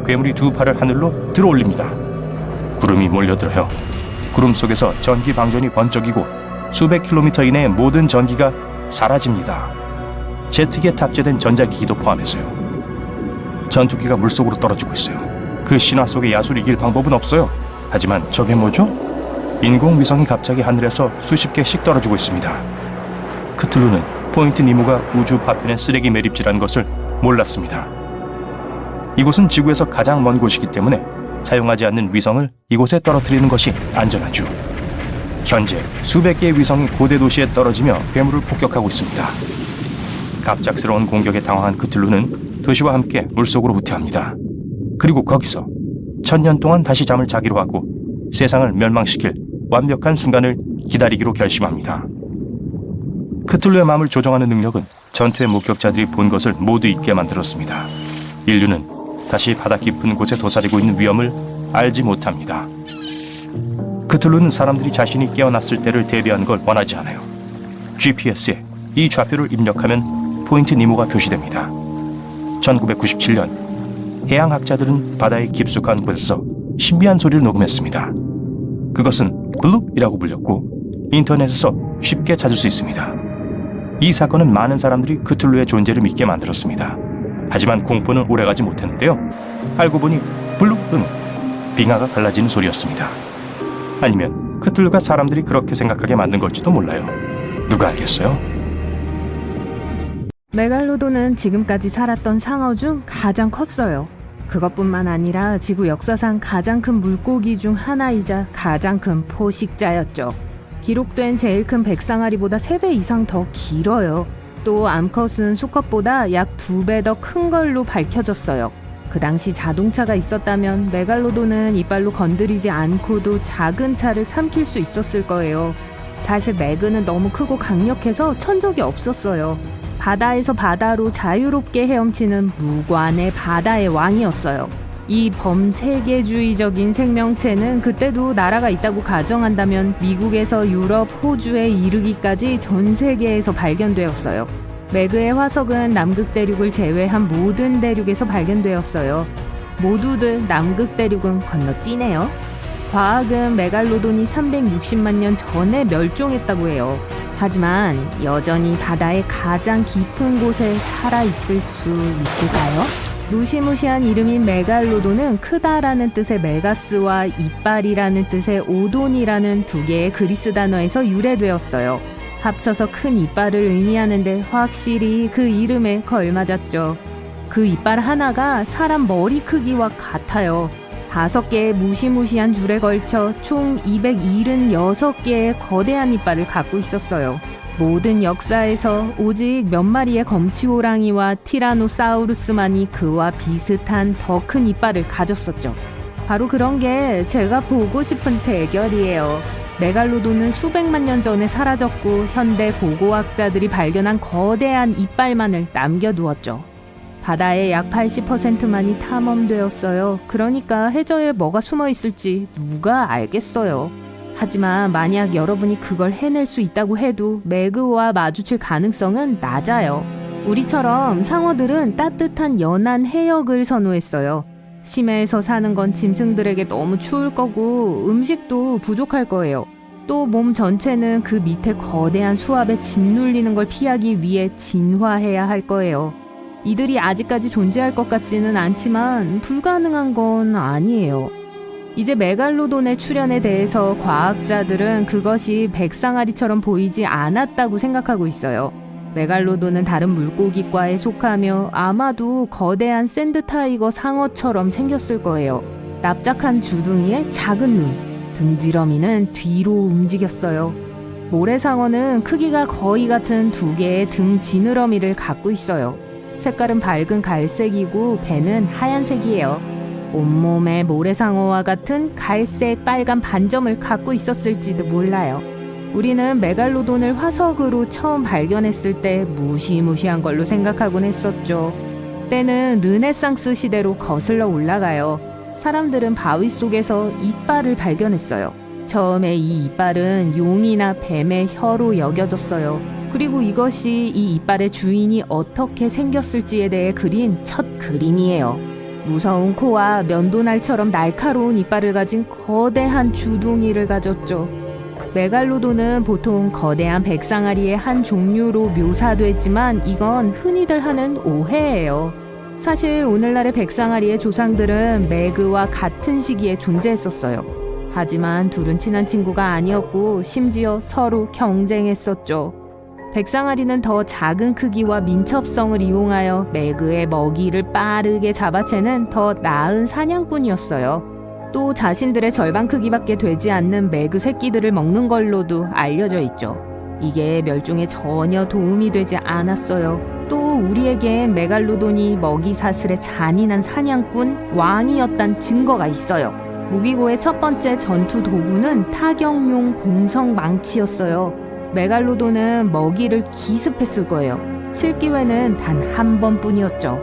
괴물이 두 팔을 하늘로 들어올립니다. 구름이 몰려들어요. 구름 속에서 전기 방전이 번쩍이고 수백 킬로미터 이내의 모든 전기가 사라집니다. 제트기에 탑재된 전자기기도 포함해서요. 전투기가 물속으로 떨어지고 있어요. 그 신화 속의 야수를 이길 방법은 없어요. 하지만 저게 뭐죠? 인공위성이 갑자기 하늘에서 수십 개씩 떨어지고 있습니다. 크툴루는 포인트 니모가 우주 파편의 쓰레기 매립지라는 것을 몰랐습니다. 이곳은 지구에서 가장 먼 곳이기 때문에 사용하지 않는 위성을 이곳에 떨어뜨리는 것이 안전하죠. 현재 수백 개의 위성이 고대 도시에 떨어지며 괴물을 폭격하고 있습니다. 갑작스러운 공격에 당황한 크툴루는 도시와 함께 물속으로 후퇴합니다. 그리고 거기서 1000년 동안 다시 잠을 자기로 하고 세상을 멸망시킬 완벽한 순간을 기다리기로 결심합니다. 크툴루의 마음을 조정하는 능력은 전투의 목격자들이 본 것을 모두 잊게 만들었습니다. 인류는 다시 바다 깊은 곳에 도사리고 있는 위험을 알지 못합니다. 크툴루는 사람들이 자신이 깨어났을 때를 대비하는 걸 원하지 않아요. GPS에 이 좌표를 입력하면 포인트 니모가 표시됩니다. 1997년 해양학자들은 바다의 깊숙한 곳에서 신비한 소리를 녹음했습니다. 그것은 블룹이라고 불렸고 인터넷에서 쉽게 찾을 수 있습니다. 이 사건은 많은 사람들이 크툴루의 존재를 믿게 만들었습니다. 하지만 공포는 오래가지 못했는데요. 알고 보니 블룹은 빙하가 갈라지는 소리였습니다. 아니면 크툴루가 사람들이 그렇게 생각하게 만든 걸지도 몰라요. 누가 알겠어요? 메갈로돈은 지금까지 살았던 상어 중 가장 컸어요. 그것뿐만 아니라 지구 역사상 가장 큰 물고기 중 하나이자 가장 큰 포식자였죠. 기록된 제일 큰 백상아리보다 3배 이상 더 길어요. 또 암컷은 수컷보다 약 2배 더 큰 걸로 밝혀졌어요. 그 당시 자동차가 있었다면 메갈로돈은 이빨로 건드리지 않고도 작은 차를 삼킬 수 있었을 거예요. 사실 매그는 너무 크고 강력해서 천 적이 없었어요. 바다에서 바다로 자유롭게 헤엄치는 무관의 바다의 왕이었어요. 이 범세계주의적인 생명체는 그때도 나라가 있다고 가정한다면 미국에서 유럽, 호주에 이르기까지 전 세계에서 발견되었어요. 매그의 화석은 남극 대륙을 제외한 모든 대륙에서 발견되었어요. 모두들 남극 대륙은 건너뛰네요. 과학은 메갈로돈이 360만 년 전에 멸종했다고 해요. 하지만 여전히 바다의 가장 깊은 곳에 살아있을 수 있을까요? 무시무시한 이름인 메갈로돈은 크다라는 뜻의 메가스와 이빨이라는 뜻의 오돈이라는 두 개의 그리스 단어에서 유래되었어요. 합쳐서 큰 이빨을 의미하는데 확실히 그 이름에 걸맞았죠. 그 이빨 하나가 사람 머리 크기와 같아요. 5개의 무시무시한 줄에 걸쳐 총 276개의 거대한 이빨을 갖고 있었어요. 모든 역사에서 오직 몇 마리의 검치호랑이와 티라노사우루스만이 그와 비슷한 더 큰 이빨을 가졌었죠. 바로 그런 게 제가 보고 싶은 대결이에요. 메갈로돈은 수백만 년 전에 사라졌고 현대 고고학자들이 발견한 거대한 이빨만을 남겨두었죠. 바다의 약 80%만이 탐험되었어요. 그러니까 해저에 뭐가 숨어 있을지 누가 알겠어요. 하지만 만약 여러분이 그걸 해낼 수 있다고 해도 매그와 마주칠 가능성은 낮아요. 우리처럼 상어들은 따뜻한 연한 해역을 선호했어요. 심해에서 사는 건 짐승들에게 너무 추울 거고 음식도 부족할 거예요. 또 몸 전체는 그 밑에 거대한 수압에 짓눌리는 걸 피하기 위해 진화해야 할 거예요. 이들이 아직까지 존재할 것 같지는 않지만 불가능한 건 아니에요. 이제 메갈로돈의 출현에 대해서 과학자들은 그것이 백상아리처럼 보이지 않았다고 생각하고 있어요. 메갈로돈은 다른 물고기과에 속하며 아마도 거대한 샌드타이거 상어처럼 생겼을 거예요. 납작한 주둥이에 작은 눈, 등지러미는 뒤로 움직였어요. 모래상어는 크기가 거의 같은 두 개의 등 지느러미를 갖고 있어요. 색깔은 밝은 갈색이고 배는 하얀색이에요. 온몸에 모래상어와 같은 갈색 빨간 반점을 갖고 있었을지도 몰라요. 우리는 메갈로돈을 화석으로 처음 발견했을 때 무시무시한 걸로 생각하곤 했었죠. 때는 르네상스 시대로 거슬러 올라가요. 사람들은 바위 속에서 이빨을 발견했어요. 처음에 이 이빨은 용이나 뱀의 혀로 여겨졌어요. 그리고 이것이 이 이빨의 주인이 어떻게 생겼을지에 대해 그린 첫 그림이에요. 무서운 코와 면도날처럼 날카로운 이빨을 가진 거대한 주둥이를 가졌죠. 메갈로돈은 보통 거대한 백상아리의 한 종류로 묘사되지만 이건 흔히들 하는 오해예요. 사실 오늘날의 백상아리의 조상들은 메그와 같은 시기에 존재했었어요. 하지만 둘은 친한 친구가 아니었고 심지어 서로 경쟁했었죠. 백상아리는 더 작은 크기와 민첩성을 이용하여 메그의 먹이를 빠르게 잡아채는 더 나은 사냥꾼이었어요. 또 자신들의 절반 크기밖에 되지 않는 메그 새끼들을 먹는 걸로도 알려져 있죠. 이게 멸종에 전혀 도움이 되지 않았어요. 또 우리에겐 메갈로돈이 먹이 사슬의 잔인한 사냥꾼, 왕이었단 증거가 있어요. 무기고의 첫 번째 전투 도구는 타격용 공성 망치였어요. 메갈로돈은 먹이를 기습했을 거예요. 칠 기회는 단 한 번뿐이었죠.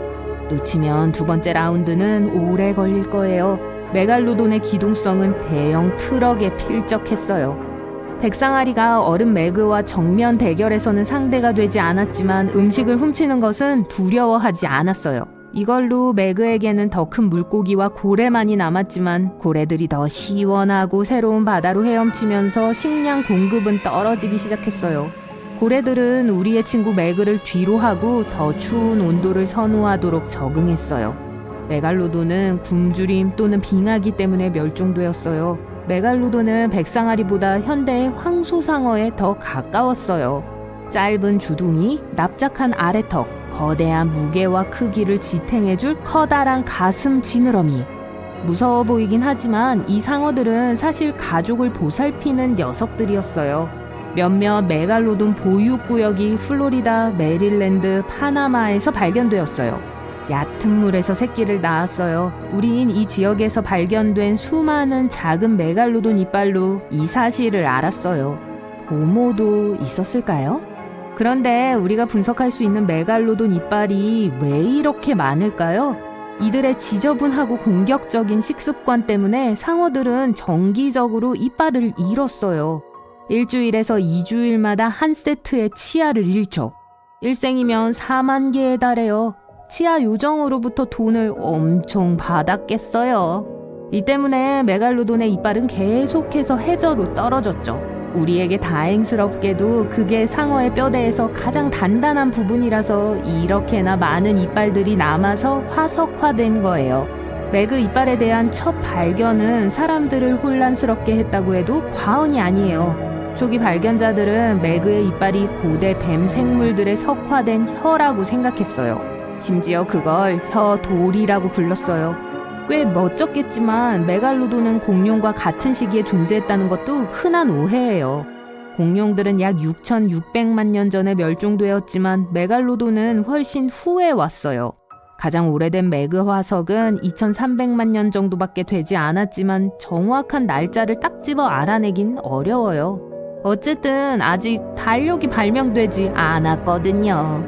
놓치면 두 번째 라운드는 오래 걸릴 거예요. 메갈로돈의 기동성은 대형 트럭에 필적했어요. 백상아리가 어른 메그와 정면 대결에서는 상대가 되지 않았지만 음식을 훔치는 것은 두려워하지 않았어요. 이걸로 메그에게는 더 큰 물고기와 고래만이 남았지만 고래들이 더 시원하고 새로운 바다로 헤엄치면서 식량 공급은 떨어지기 시작했어요. 고래들은 우리의 친구 메그를 뒤로 하고 더 추운 온도를 선호하도록 적응했어요. 메갈로돈은 굶주림 또는 빙하기 때문에 멸종되었어요. 메갈로돈은 백상아리보다 현대의 황소상어에 더 가까웠어요. 짧은 주둥이, 납작한 아래턱, 거대한 무게와 크기를 지탱해줄 커다란 가슴 지느러미. 무서워 보이긴 하지만 이 상어들은 사실 가족을 보살피는 녀석들이었어요. 몇몇 메갈로돈 보유구역이 플로리다, 메릴랜드, 파나마에서 발견되었어요. 얕은 물에서 새끼를 낳았어요. 우린 이 지역에서 발견된 수많은 작은 메갈로돈 이빨로 이 사실을 알았어요. 보모도 있었을까요? 그런데 우리가 분석할 수 있는 메갈로돈 이빨이 왜 이렇게 많을까요? 이들의 지저분하고 공격적인 식습관 때문에 상어들은 정기적으로 이빨을 잃었어요. 일주일에서 2주일마다 한 세트의 치아를 잃죠. 일생이면 4만 개에 달해요. 치아 요정으로부터 돈을 엄청 받았겠어요. 이 때문에 메갈로돈의 이빨은 계속해서 해저로 떨어졌죠. 우리에게 다행스럽게도 그게 상어의 뼈대에서 가장 단단한 부분이라서 이렇게나 많은 이빨들이 남아서 화석화된 거예요. 메그 이빨에 대한 첫 발견은 사람들을 혼란스럽게 했다고 해도 과언이 아니에요. 초기 발견자들은 메그의 이빨이 고대 뱀 생물들의 석화된 혀라고 생각했어요. 심지어 그걸 혀돌이라고 불렀어요. 꽤 멋졌겠지만 메갈로돈은 공룡과 같은 시기에 존재했다는 것도 흔한 오해예요. 공룡들은 약 6,600만 년 전에 멸종되었지만 메갈로돈은 훨씬 후에 왔어요. 가장 오래된 매그 화석은 2,300만 년 정도밖에 되지 않았지만 정확한 날짜를 딱 집어 알아내긴 어려워요. 어쨌든 아직 달력이 발명되지 않았거든요.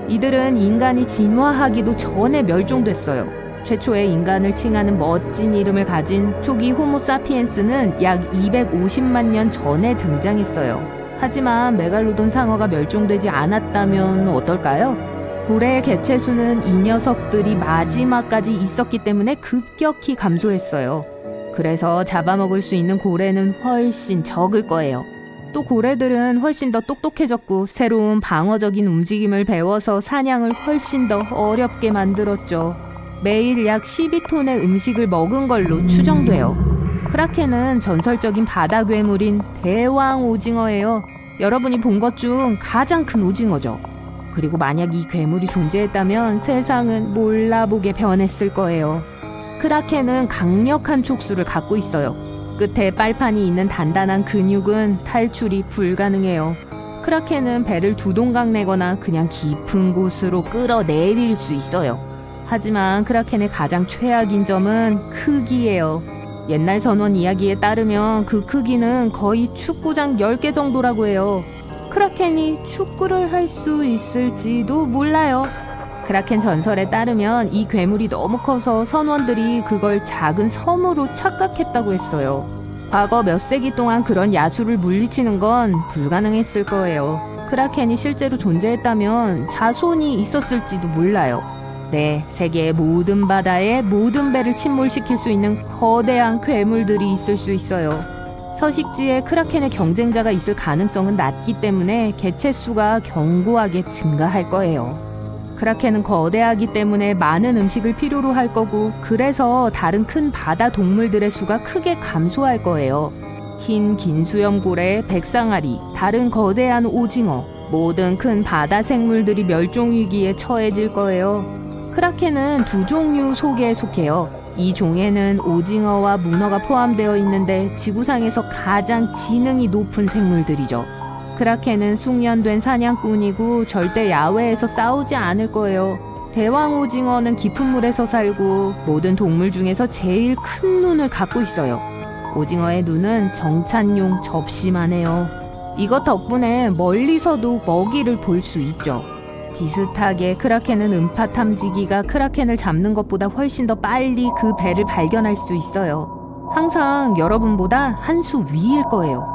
이들은 인간이 진화하기도 전에 멸종됐어요. 최초의 인간을 칭하는 멋진 이름을 가진 초기 호모사피엔스는 약 250만 년 전에 등장했어요. 하지만 메갈로돈 상어가 멸종되지 않았다면 어떨까요? 고래의 개체수는 이 녀석들이 마지막까지 있었기 때문에 급격히 감소했어요. 그래서 잡아먹을 수 있는 고래는 훨씬 적을 거예요. 또 고래들은 훨씬 더 똑똑해졌고 새로운 방어적인 움직임을 배워서 사냥을 훨씬 더 어렵게 만들었죠. 매일 약 12톤의 음식을 먹은 걸로 추정돼요. 크라켄은 전설적인 바다 괴물인 대왕 오징어예요. 여러분이 본 것 중 가장 큰 오징어죠. 그리고 만약 이 괴물이 존재했다면 세상은 몰라보게 변했을 거예요. 크라켄은 강력한 촉수를 갖고 있어요. 끝에 빨판이 있는 단단한 근육은 탈출이 불가능해요. 크라켄은 배를 두 동강 내거나 그냥 깊은 곳으로 끌어내릴 수 있어요. 하지만 크라켄의 가장 최악인 점은 크기예요. 옛날 선원 이야기에 따르면 그 크기는 거의 축구장 10개 정도라고 해요. 크라켄이 축구를 할 수 있을지도 몰라요. 크라켄 전설에 따르면 이 괴물이 너무 커서 선원들이 그걸 작은 섬으로 착각했다고 했어요. 과거 몇 세기 동안 그런 야수를 물리치는 건 불가능했을 거예요. 크라켄이 실제로 존재했다면 자손이 있었을지도 몰라요. 네, 세계의 모든 바다에 모든 배를 침몰시킬 수 있는 거대한 괴물들이 있을 수 있어요. 서식지에 크라켄의 경쟁자가 있을 가능성은 낮기 때문에 개체수가 견고하게 증가할 거예요. 크라켄은 거대하기 때문에 많은 음식을 필요로 할 거고 그래서 다른 큰 바다 동물들의 수가 크게 감소할 거예요. 흰 긴수염고래, 백상아리, 다른 거대한 오징어, 모든 큰 바다 생물들이 멸종위기에 처해질 거예요. 크라켄은 두 종류 속에 속해요. 이 종에는 오징어와 문어가 포함되어 있는데 지구상에서 가장 지능이 높은 생물들이죠. 크라켄은 숙련된 사냥꾼이고 절대 야외에서 싸우지 않을 거예요. 대왕 오징어는 깊은 물에서 살고 모든 동물 중에서 제일 큰 눈을 갖고 있어요. 오징어의 눈은 정찬용 접시만 해요. 이것 덕분에 멀리서도 먹이를 볼 수 있죠. 비슷하게 크라켄은 음파 탐지기가 크라켄을 잡는 것보다 훨씬 더 빨리 그 배를 발견할 수 있어요. 항상 여러분보다 한 수 위일 거예요.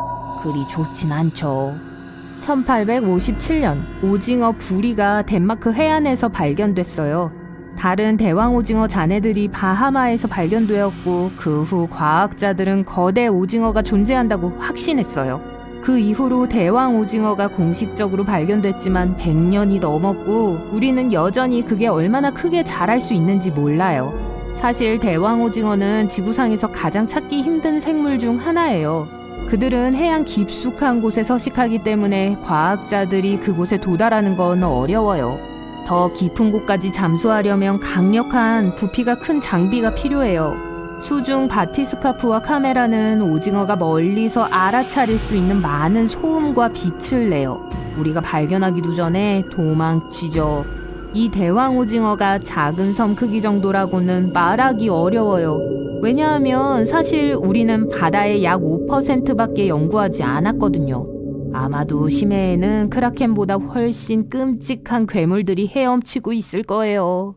그리 좋진 않죠. 1857년 오징어 부리가 덴마크 해안에서 발견됐어요. 다른 대왕 오징어 자네들이 바하마에서 발견되었고 그 후 과학자들은 거대 오징어가 존재한다고 확신했어요. 그 이후로 대왕 오징어가 공식적으로 발견됐지만 100년이 넘었고 우리는 여전히 그게 얼마나 크게 자랄 수 있는지 몰라요. 사실 대왕 오징어는 지구상에서 가장 찾기 힘든 생물 중 하나예요. 그들은 해안 깊숙한 곳에 서식하기 때문에 과학자들이 그곳에 도달하는 건 어려워요. 더 깊은 곳까지 잠수하려면 강력한 부피가 큰 장비가 필요해요. 수중 바티스카프와 카메라는 오징어가 멀리서 알아차릴 수 있는 많은 소음과 빛을 내요. 우리가 발견하기도 전에 도망치죠. 이 대왕 오징어가 작은 섬 크기 정도라고는 말하기 어려워요. 왜냐하면 사실 우리는 바다의 약 5%밖에 연구하지 않았거든요. 아마도 심해에는 크라켄보다 훨씬 끔찍한 괴물들이 헤엄치고 있을 거예요.